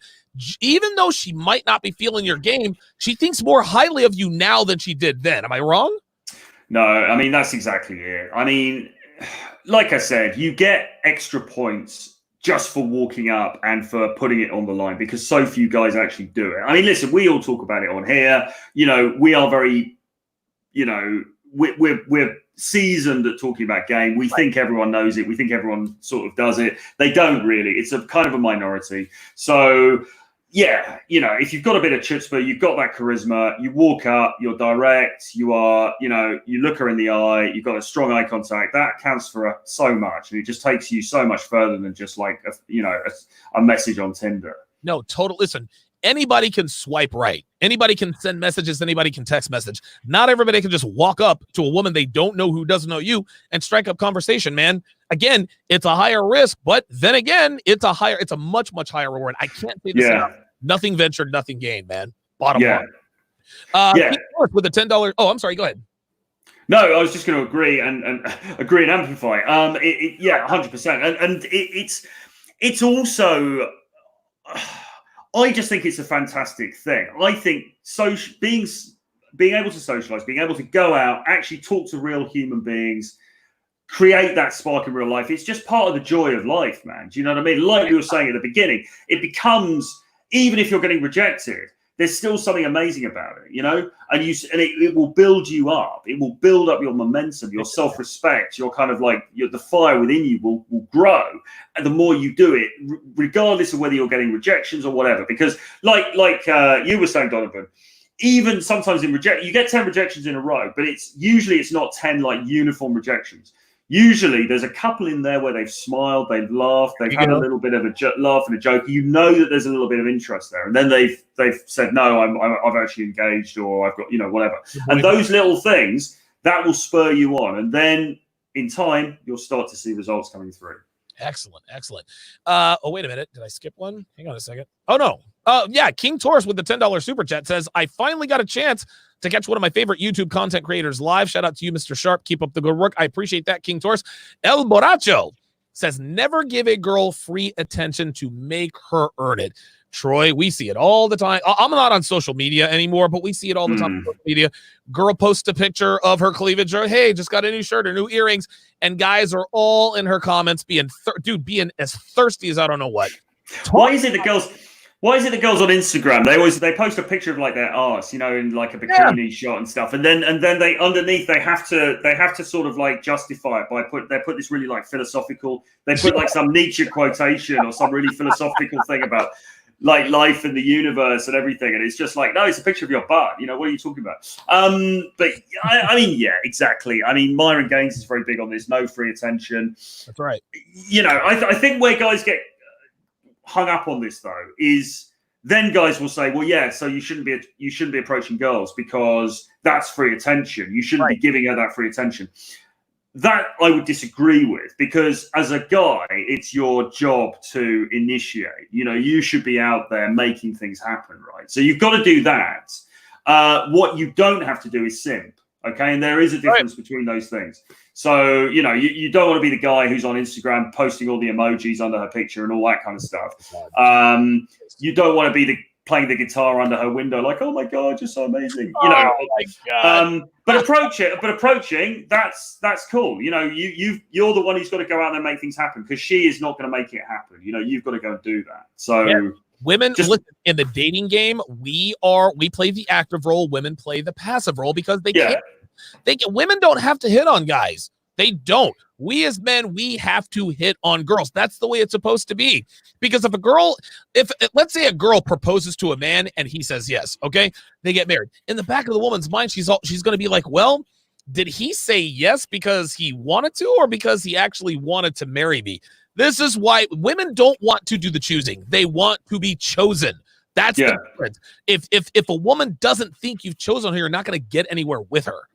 S1: even though she might not be feeling your game, she thinks more highly of you now than she did then. Am I wrong?
S2: No, I mean, that's exactly it. I mean, like I said, you get extra points just for walking up and for putting it on the line because so few guys actually do it. I mean, listen, we all talk about it on here. You know, we are very, you know, we're seasoned at talking about game. We think everyone knows it. We think everyone sort of does it. They don't really. It's a kind of a minority. So, yeah, you know, if you've got a bit of chutzpah, you've got that charisma, you walk up, you're direct, you are, you know, you look her in the eye, you've got a strong eye contact, that counts for so much. And it just takes you so much further than just like, a message on Tinder.
S1: No, total. Listen, anybody can swipe right. Anybody can send messages. Anybody can text message. Not everybody can just walk up to a woman they don't know who doesn't know you and strike up conversation, man. Again, it's a higher risk, but then again, it's a much, much higher reward. I can't say this enough. Nothing ventured, nothing gained, man. Bottom line. With the $10. Oh, I'm sorry. Go ahead.
S2: No, I was just going to agree and agree and amplify. 100%. And it's also, I just think it's a fantastic thing. I think being able to socialize, being able to go out, actually talk to real human beings, create that spark in real life. It's just part of the joy of life, man. Do you know what I mean? Like you were saying at the beginning, it becomes, even if you're getting rejected, there's still something amazing about it, you know? And it will build you up. It will build up your momentum, your self-respect, your kind of like the fire within you will grow. And the more you do it, regardless of whether you're getting rejections or whatever, because like you were saying, Donovan, even sometimes you get 10 rejections in a row, but it's not 10 like uniform rejections. Usually there's a couple in there where they've smiled, they've laughed, they've had a little bit of a laugh and a joke. You know that there's a little bit of interest there. And then they've said, no, I've actually engaged, or I've got, whatever. And those little things, that will spur you on. And then in time, you'll start to see results coming through.
S1: Excellent. Wait a minute. Did I skip one? Hang on a second. Oh, no. King Taurus with the $10 super chat says, I finally got a chance to catch one of my favorite YouTube content creators live. Shout out to you, Mr. Sharpe. Keep up the good work. I appreciate that, King Taurus. El Borracho says, never give a girl free attention to make her earn it. Troy, we see it all the time. I'm not on social media anymore, but we see it all the time on social media. Girl posts a picture of her cleavage, or hey, just got a new shirt or new earrings, and guys are all in her comments being as thirsty as I don't know what.
S2: Why is it the girls on Instagram, they post a picture of like their arse, in like a bikini shot and stuff, and then they underneath they have to sort of like justify it by they put this really like philosophical, they put like some Nietzsche quotation or some really philosophical thing about like life and the universe and everything, and it's just like, no, it's a picture of your butt. What are you talking about? But I mean, yeah, exactly. I mean, Myron Gaines is very big on this. No free attention.
S1: That's right.
S2: I think where guys get hung up on this though is then guys will say, well, yeah, so you shouldn't be approaching girls because that's free attention. You shouldn't be giving her that free attention. That I would disagree with, because as a guy, it's your job to initiate. You should be out there making things happen, right? So you've got to do that. What you don't have to do is simp, okay? And there is a difference between those things. So, you don't want to be the guy who's on Instagram posting all the emojis under her picture and all that kind of stuff. You don't want to be playing the guitar under her window like, oh my God, you're so amazing.
S1: Oh my God.
S2: But approaching, that's cool. You're the one who's got to go out there and make things happen, because she is not going to make it happen. You've got to go and do that. So
S1: women, listen, in the dating game, we play the active role, women play the passive role, because they can't. Women don't have to hit on guys. They don't. We as men, we have to hit on girls. That's the way it's supposed to be. Because if let's say a girl proposes to a man and he says yes, okay, they get married. In the back of the woman's mind, she's going to be like, well, did he say yes because he wanted to, or because he actually wanted to marry me? This is why women don't want to do the choosing. They want to be chosen. That's the difference. If a woman doesn't think you've chosen her, you're not going to get anywhere with her.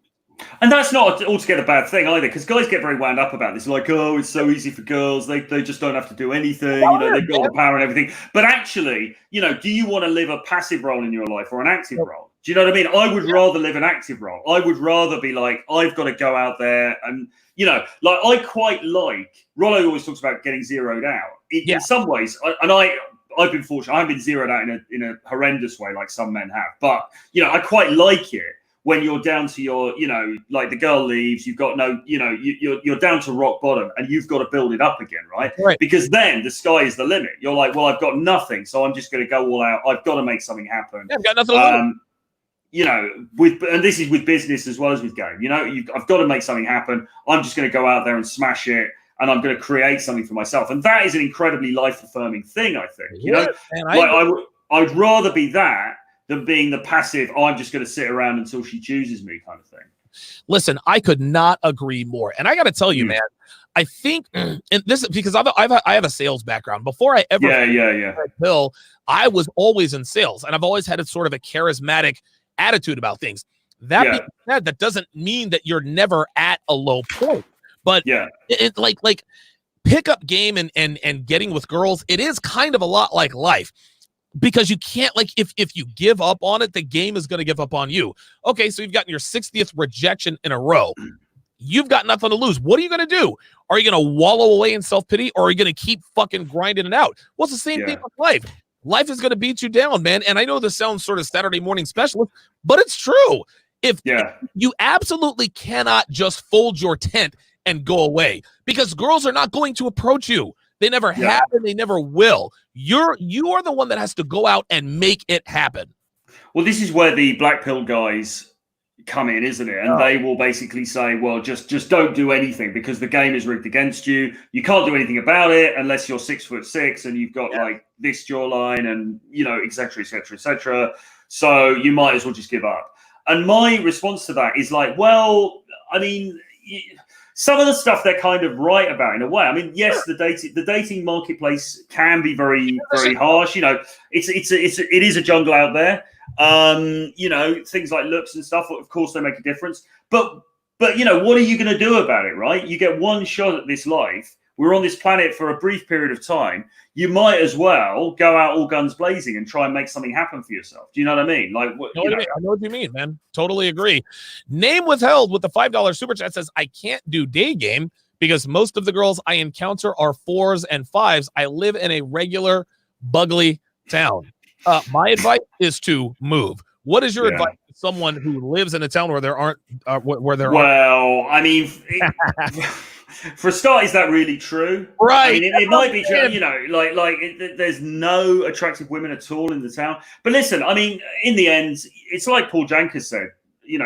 S2: And that's not altogether a bad thing either, because guys get very wound up about this, like, oh, it's so easy for girls. They just don't have to do anything. They've got all the power and everything. But actually, do you want to live a passive role in your life or an active role? Do you know what I mean? I would rather live an active role. I would rather be like, I've got to go out there and, like I quite like, Rollo always talks about getting zeroed out. In some ways, I've been fortunate. I haven't been zeroed out in a horrendous way like some men have. But, I quite like it when you're down to your, like the girl leaves, you've got no, you're down to rock bottom and you've got to build it up again, right? Because then the sky is the limit. You're like, well, I've got nothing, so I'm just going to go all out. I've got to make something happen.
S1: Yeah, I've got nothing to lose.
S2: And this is with business as well as with game. I've got to make something happen. I'm just going to go out there and smash it, and I'm going to create something for myself. And that is an incredibly life-affirming thing, I think. I'd rather be that than being the passive, I'm just going to sit around until she chooses me kind of thing.
S1: Listen, I could not agree more. And I got to tell you, man, I think, and this is because I have a sales background. Before I ever Bill, I was always in sales, and I've always had a sort of a charismatic attitude about things. That being said, that doesn't mean that you're never at a low point. But it like pickup game and getting with girls, it is kind of a lot like life. Because you can't, like, if you give up on it, the game is going to give up on you. Okay, so you've gotten your 60th rejection in a row. You've got nothing to lose. What are you going to do? Are you going to wallow away in self-pity, or are you going to keep fucking grinding it out? Well, it's the same thing with life. Life is going to beat you down, man. And I know this sounds sort of Saturday morning specialist, but it's true. If you absolutely cannot just fold your tent and go away, because girls are not going to approach you. They never have, and they never will. You are the one that has to go out and make it happen.
S2: Well, this is where the black pill guys come in, isn't it? And they will basically say, well, just don't do anything because the game is rigged against you. You can't do anything about it unless you're 6'6" and you've got like this jawline and, et cetera, et cetera, et cetera. So you might as well just give up. And my response to that is like, well, I mean, some of the stuff they're kind of right about in a way. I mean, yes, the dating marketplace can be very, very harsh. It is a jungle out there. Things like looks and stuff, of course, they make a difference. But what are you going to do about it, right? You get one shot at this life. We're on this planet for a brief period of time. You might as well go out all guns blazing and try and make something happen for yourself. Do you know what I mean? Like,
S1: I know what you mean, man. Totally agree. Name withheld with the $5 super chat says, I can't do day game because most of the girls I encounter are 4s and 5s. I live in a regular bugly town. My advice is to move. What is your advice to someone who lives in a town where there aren't?
S2: I mean. For a start, is that really true?
S1: Right.
S2: I mean, it might be true, there's no attractive women at all in the town. But listen, I mean, in the end, it's like Paul Janker said.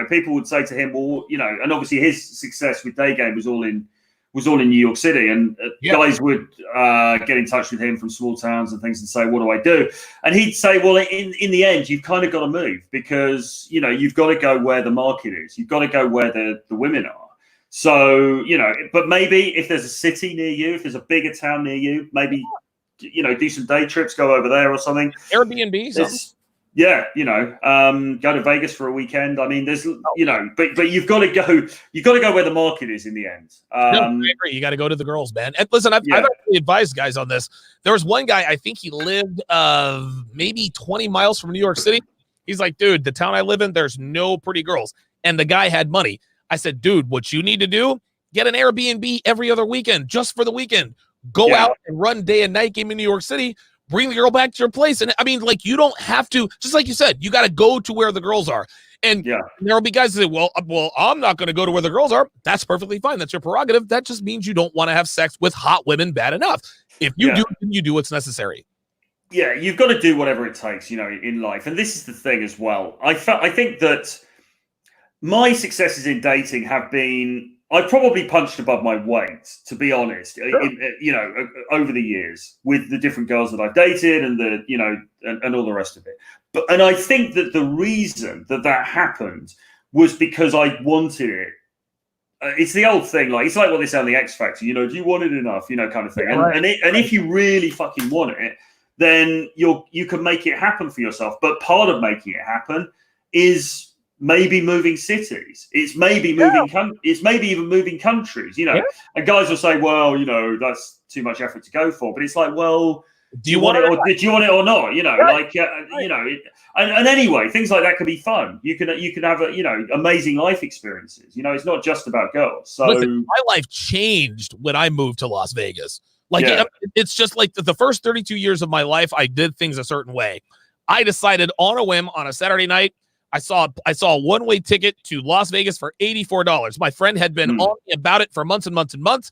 S2: People would say to him, well, and obviously his success with day game was all in New York City, and guys would get in touch with him from small towns and things and say, what do I do? And he'd say, well, in the end, you've kind of got to move because, you've got to go where the market is. You've got to go where the women are. So, but maybe if there's a city near you, if there's a bigger town near you, maybe, do some day trips, go over there or something.
S1: Airbnb,
S2: go to Vegas for a weekend. I mean, there's, but you've got to go where the market is in the end.
S1: I agree. You got to go to the girls, man. And listen, I've actually advised guys on this. There was one guy, I think he lived maybe 20 miles from New York City. He's like, dude, the town I live in, there's no pretty girls. And the guy had money. I said, dude, what you need to do, get an Airbnb every other weekend, just for the weekend. Go out and run day and night game in New York City. Bring the girl back to your place. And I mean, like, you don't have to, just like you said, you got to go to where the girls are. And there'll be guys that say, well, I'm not going to go to where the girls are. That's perfectly fine. That's your prerogative. That just means you don't want to have sex with hot women bad enough. If you do, then you do what's necessary.
S2: Yeah, you've got to do whatever it takes, in life. And this is the thing as well. I think that my successes in dating have been, I probably punched above my weight, to be honest, over the years with the different girls that I've dated and and all the rest of it. And I think that the reason that happened was because I wanted it. It's the old thing, like, it's like what they say on the X Factor, do you want it enough, kind of thing. And if you really fucking want it, then you can make it happen for yourself. But part of making it happen is maybe moving cities. It's maybe moving. It's maybe even moving countries. You know, and guys will say, "Well, you know, that's too much effort to go for." But it's like, well, do you want it, or do you want it or not? You know, like you know, and anyway, things like that can be fun. You can have amazing life experiences. You know, it's not just about girls. So
S1: listen, my life changed when I moved to Las Vegas. Like it's just like the first 32 years of my life, I did things a certain way. I decided on a whim on a Saturday night. I saw a one-way ticket to Las Vegas for $84. My friend had been on me about it for months and months and months.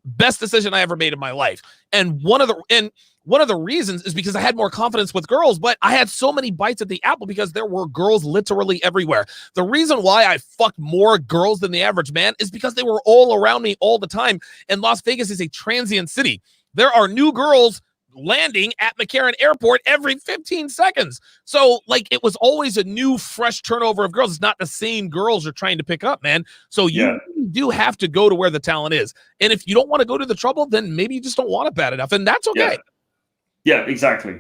S1: Best decision I ever made in my life. And one of the reasons is because I had more confidence with girls, but I had so many bites at the apple because there were girls literally everywhere. The reason why I fucked more girls than the average man is because they were all around me all the time. And Las Vegas is a transient city. There are new girls landing at McCarran Airport every 15 seconds. So like it was always a new fresh turnover of girls. It's not the same girls you're trying to pick up, man. So you do have to go to where the talent is. And if you don't want to go to the trouble, then maybe you just don't want it bad enough. And that's okay.
S2: Yeah, exactly.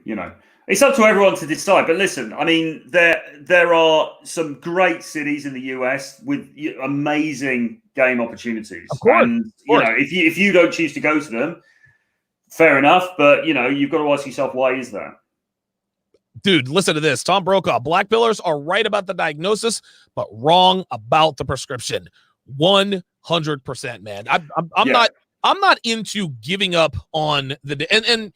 S2: You know, it's up to everyone to decide. But listen, I mean, there are some great cities in the US with amazing game opportunities.
S1: Of course.
S2: And you know, if you don't choose to go to them, fair enough, but you know, you've got to ask yourself, why is that?
S1: Dude, listen to this. Tom Brokaw, black pillars are right about the diagnosis, but wrong about the prescription. 100%, man. I'm not into giving up on the and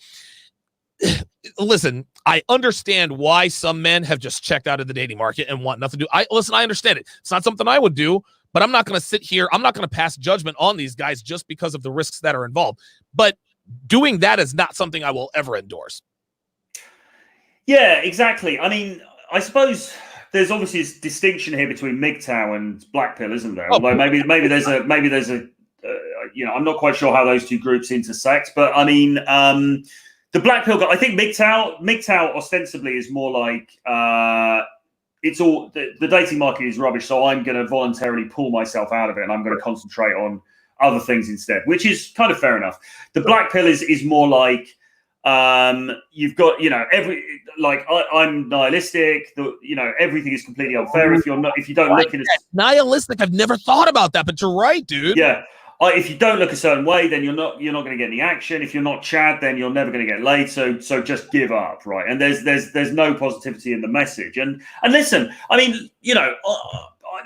S1: listen, I understand why some men have just checked out of the dating market and want nothing to do. I understand it. It's not something I would do, but I'm not going to sit here. I'm not going to pass judgment on these guys just because of the risks that are involved. But doing that is not something I will ever endorse.
S2: Yeah, exactly. I mean, I suppose there's obviously this distinction here between MGTOW and black pill, isn't there? Although maybe there's a you know, I'm not quite sure how those two groups intersect, but I mean, the black pill guy, I think MGTOW ostensibly is more like it's all the dating market is rubbish, so I'm going to voluntarily pull myself out of it and I'm going to concentrate on other things instead, which is kind of fair enough. The black pill is more like you've got, you know, I'm nihilistic. You know, everything is completely unfair if you don't look in a
S1: nihilistic. I've never thought about that, but you're right, dude.
S2: Yeah. If you don't look a certain way, then you're not going to get any action. If you're not Chad, then you're never going to get laid. So just give up, right? And there's no positivity in the message. And listen, I mean, you know,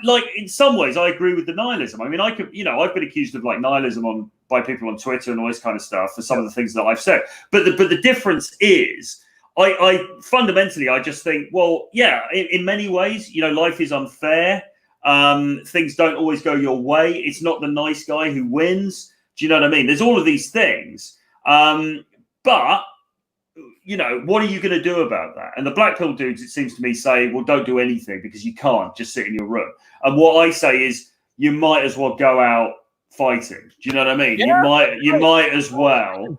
S2: like in some ways, I agree with the nihilism. I mean, I've been accused of like nihilism by people on Twitter and all this kind of stuff for some of the things that I've said. But the difference is, I fundamentally just think, well, yeah, in many ways, you know, life is unfair. Things don't always go your way. It's not the nice guy who wins. Do you know what I mean? There's all of these things. But, you know, what are you going to do about that? And the black pill dudes, it seems to me, say, well, don't do anything because you can't just sit in your room. And what I say is you might as well go out fighting. Do you know what I mean? Yeah. You might as well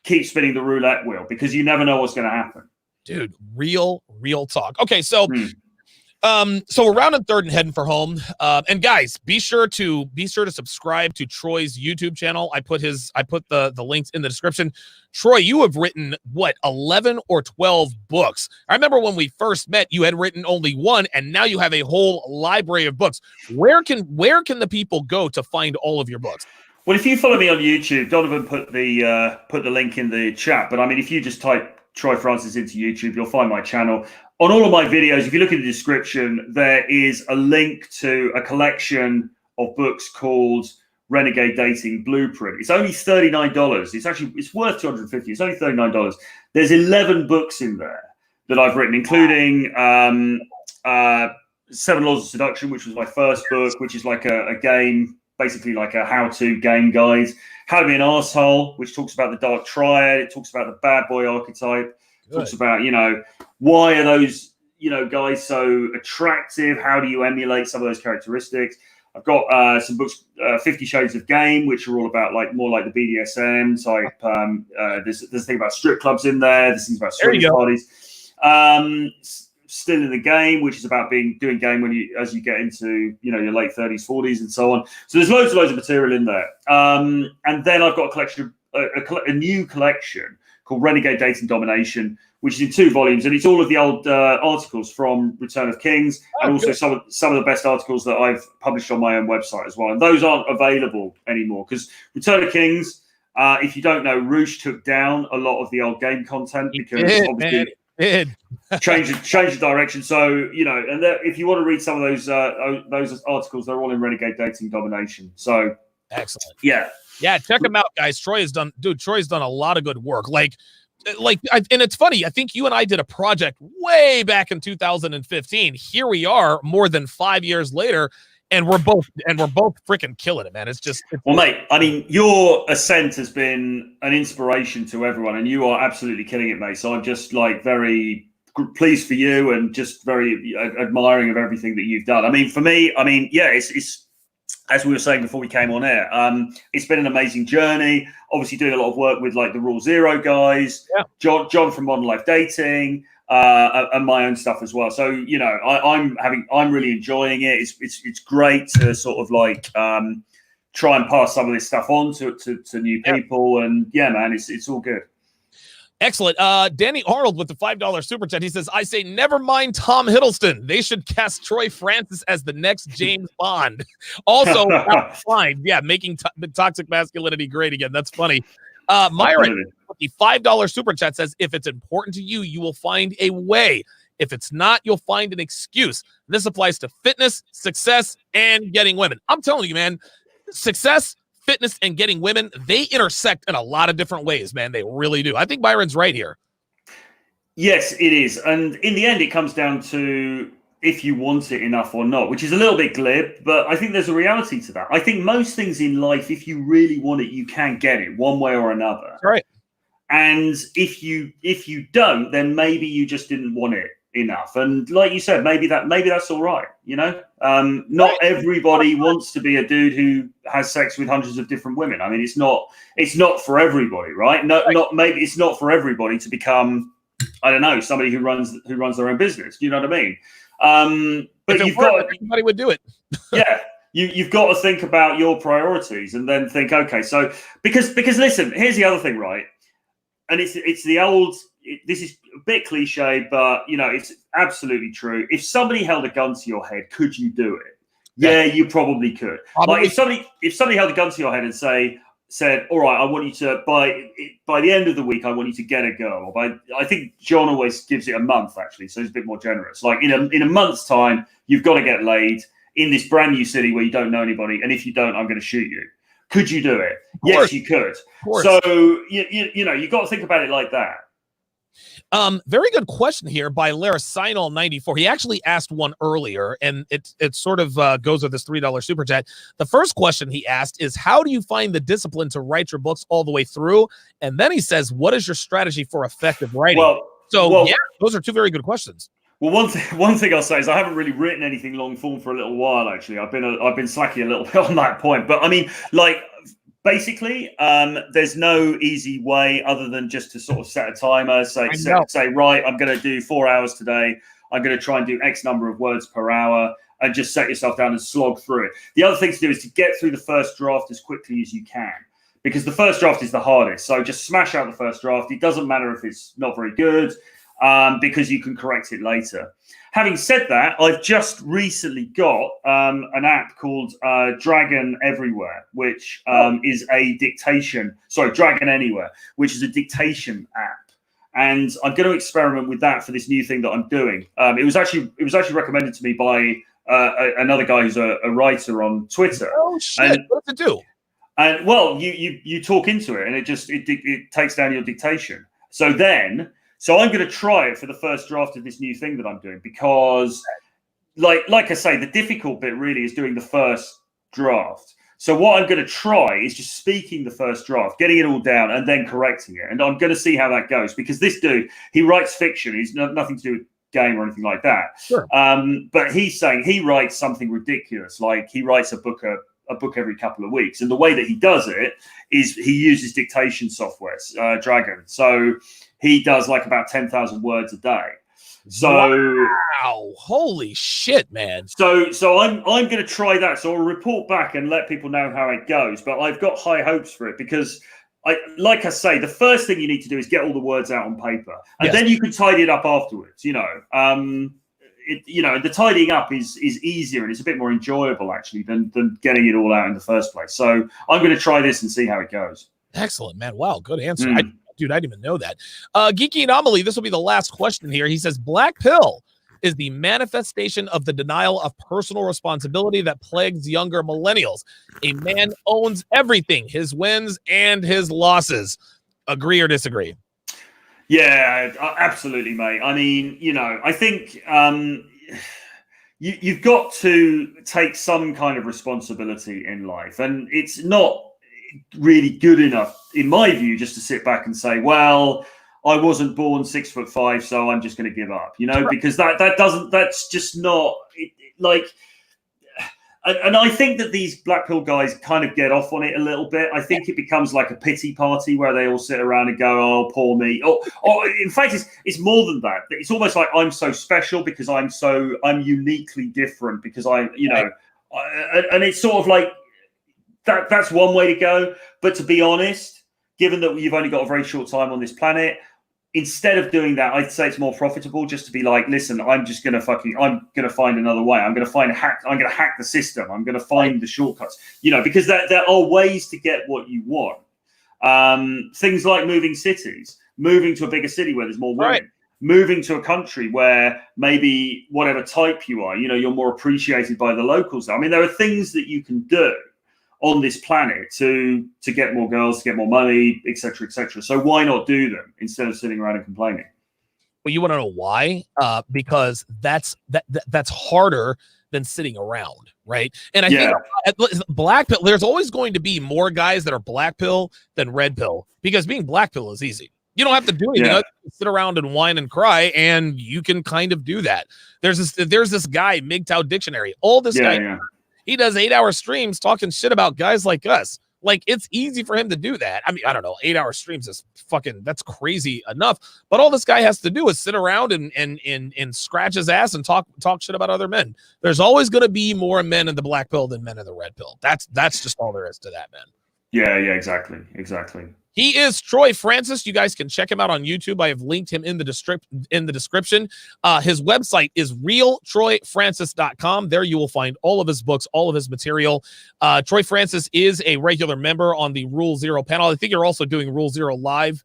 S2: keep spinning the roulette wheel because you never know what's going to happen.
S1: Dude, real talk. Okay, so so we're rounding third and heading for home. And guys, be sure to subscribe to Troy's YouTube channel. I put the links in the description. Troy, you have written 11 or 12 books. I remember when we first met, you had written only one, and now you have a whole library of books. Where can the people go to find all of your books?
S2: Well, if you follow me on YouTube, Donovan put the link in the chat. But I mean, if you just type Troy Francis into YouTube, you'll find my channel. On all of my videos, if you look in the description, there is a link to a collection of books called Renegade Dating Blueprint. It's only $39. It's worth $250. It's only $39. There's 11 books in there that I've written, including 7 Laws of Seduction, which was my first book, which is like a game, basically like a how-to game guide. How to Be an Arsehole, which talks about the dark triad. It talks about the bad boy archetype. Talks about, you know, why are those, you know, guys so attractive? How do you emulate some of those characteristics? I've got some books, 50 Shades of Game, which are all about more like the BDSM type. There's a thing about strip clubs in there. There's things about swingers parties. Still in the Game, which is about doing game as you get into, you know, your late 30s, 40s, and so on. So there's loads of material in there. And then I've got a new collection called Renegade Dating Domination, which is in 2 volumes, and it's all of the old articles from Return of Kings, and also some of the best articles that I've published on my own website as well. And those aren't available anymore because Return of Kings, if you don't know, Roosh took down a lot of the old game content because obviously change the direction. So and if you want to read some of those articles, they're all in Renegade Dating Domination. So
S1: excellent.
S2: Yeah,
S1: check them out, guys. Troy's done a lot of good work. And it's funny. I think you and I did a project way back in 2015. Here we are, more than 5 years later, and we're both freaking killing it, man. It's
S2: well, mate. I mean, your ascent has been an inspiration to everyone, and you are absolutely killing it, mate. So I'm just very pleased for you, and just very admiring of everything that you've done. I mean, for me, it's as we were saying before we came on air, it's been an amazing journey. Obviously, doing a lot of work with the Rule Zero guys, John from Modern Life Dating, and my own stuff as well. So I'm really enjoying it. It's great to sort of try and pass some of this stuff on to new people, and man, it's all good.
S1: Excellent. Danny Arnold with the $5 super chat. He says, I say, never mind Tom Hiddleston. They should cast Troy Francis as the next James Bond. Also, fine. Yeah, making toxic masculinity great again. That's funny. Myron with the $5 super chat says, if it's important to you, you will find a way. If it's not, you'll find an excuse. This applies to fitness, success, and getting women. I'm telling you, man, success, fitness, and getting women, they intersect in a lot of different ways, man. They really do. I think Byron's right here.
S2: Yes, it is. And in the end, it comes down to if you want it enough or not, which is a little bit glib, but I think there's a reality to that. I think most things in life, if you really want it, you can get it one way or another.
S1: Right.
S2: And if you don't, then maybe you just didn't want it enough. And like you said, maybe that's all right. Not everybody wants to be a dude who has sex with hundreds of different women. I mean, it's not for everybody, right? Maybe it's not for everybody to become, I don't know, somebody who runs their own business. You know what I mean? But
S1: everybody would do it.
S2: Yeah. You've got to think about your priorities and then think, okay, so because listen, here's the other thing, right? And it's the old. This is a bit cliche, but it's absolutely true. If somebody held a gun to your head, could you do it? Yeah, you probably could. If somebody held a gun to your head and said, all right, I want you to by the end of the week, I want you to get a girl. I think John always gives it a month actually, so he's a bit more generous. Like in a month's time, you've got to get laid in this brand new city where you don't know anybody, and if you don't, I'm going to shoot you. Could you do it? Yes, you could. So you got to think about it like that.
S1: Very good question here by Larasinal 94. He actually asked one earlier, and it sort of goes with this $3 super chat. The first question he asked is, how do you find the discipline to write your books all the way through? And then he says, what is your strategy for effective writing? Those are two very good questions.
S2: Well, one thing I'll say is I haven't really written anything long form for a little while. Actually, I've been slacking a little bit on that point. But I mean, basically, there's no easy way other than just to sort of set a timer. Say right, I'm going to do 4 hours today. I'm going to try and do X number of words per hour, and just set yourself down and slog through it. The other thing to do is to get through the first draft as quickly as you can, because the first draft is the hardest. So just smash out the first draft. It doesn't matter if it's not very good. Because you can correct it later. Having said that, I've just recently got an app called Dragon Everywhere, which is a dictation. Sorry, Dragon Anywhere, which is a dictation app, and I'm going to experiment with that for this new thing that I'm doing. It was actually recommended to me by another guy who's a writer on Twitter.
S1: Oh shit! What does it do?
S2: And well, you talk into it, and it takes down your dictation. So I'm going to try it for the first draft of this new thing that I'm doing, because like I say, the difficult bit really is doing the first draft. So what I'm going to try is just speaking the first draft, getting it all down, and then correcting it. And I'm going to see how that goes, because this dude, he writes fiction. He's nothing to do with game or anything like that.
S1: Sure.
S2: But he's saying he writes something ridiculous. Like he writes a book every couple of weeks. And the way that he does it is he uses dictation software, Dragon. So he does like about 10,000 words a day. So
S1: wow, holy shit, man.
S2: So I'm going to try that. So I'll report back and let people know how it goes. But I've got high hopes for it, because like I say, the first thing you need to do is get all the words out on paper, and then you can tidy it up afterwards. The tidying up is easier and it's a bit more enjoyable actually than getting it all out in the first place. So I'm going to try this and see how it goes.
S1: Excellent, man. Wow, good answer. I didn't even know that. Geeky Anomaly, this will be the last question here. He says, Black Pill is the manifestation of the denial of personal responsibility that plagues younger millennials. A man owns everything, his wins and his losses. Agree or disagree?
S2: Yeah, absolutely, mate. I mean, I think you've got to take some kind of responsibility in life, and it's not really good enough, in my view, just to sit back and say, well, I wasn't born 6'5", so I'm just going to give up, because that's just not like. And I think that these Black Pill guys kind of get off on it a little bit. I think it becomes like a pity party where they all sit around and go, "Oh, poor me." Or in fact, it's more than that. It's almost like I'm so special because I'm uniquely different because and it's sort of like that. That's one way to go. But to be honest, given that you've only got a very short time on this planet, instead of doing that, I'd say it's more profitable just to be like, listen, I'm going to find another way. I'm going to hack the system. I'm going to find the shortcuts, because there are ways to get what you want. Things like moving cities, moving to a bigger city where there's more women, moving to a country where maybe whatever type you are, you're more appreciated by the locals. I mean, there are things that you can do on this planet to get more girls, to get more money, etc., etc. So why not do them instead of sitting around and complaining?
S1: Well, you want to know why? Because that's harder than sitting around, right? And I think Black Pill, there's always going to be more guys that are Black Pill than Red Pill, because being Black Pill is easy. You don't have to do anything. You sit around and whine and cry, and you can kind of do that. There's this guy, MGTOW Dictionary. He does 8-hour streams talking shit about guys like us. Like, it's easy for him to do that. I mean, I don't know. 8-hour streams is that's crazy enough. But all this guy has to do is sit around and scratch his ass and talk shit about other men. There's always going to be more men in the Black Pill than men in the Red Pill. That's just all there is to that, man.
S2: Yeah, exactly.
S1: He is Troy Francis. You guys can check him out on YouTube. I have linked him in the description. His website is realtroyfrancis.com. There you will find all of his books, all of his material. Troy Francis is a regular member on the Rule Zero panel. I think you're also doing Rule Zero live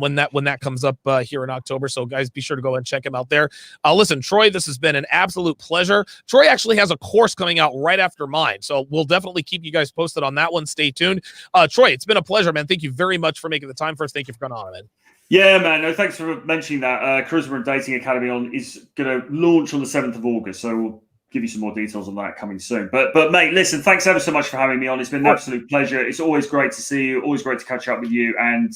S1: when that comes up here in October. So guys, be sure to go and check him out there. Listen, Troy, this has been an absolute pleasure. Troy actually has a course coming out right after mine, so we'll definitely keep you guys posted on that one. Stay tuned. Troy, it's been a pleasure, man. Thank you very much for making the time for us. Thank you for coming on, man.
S2: Yeah, man. No, thanks for mentioning that. Charisma and Dating Academy is going to launch on the 7th of August, so we'll give you some more details on that coming soon. But mate, listen, thanks ever so much for having me on. It's been an absolute pleasure. It's always great to see you. Always great to catch up with you. And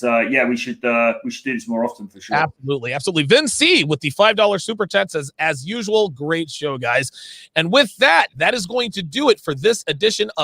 S2: we should do this more often for sure.
S1: Absolutely. Vin C with the $5 super chat says, as usual, great show, guys. And with that is going to do it for this edition of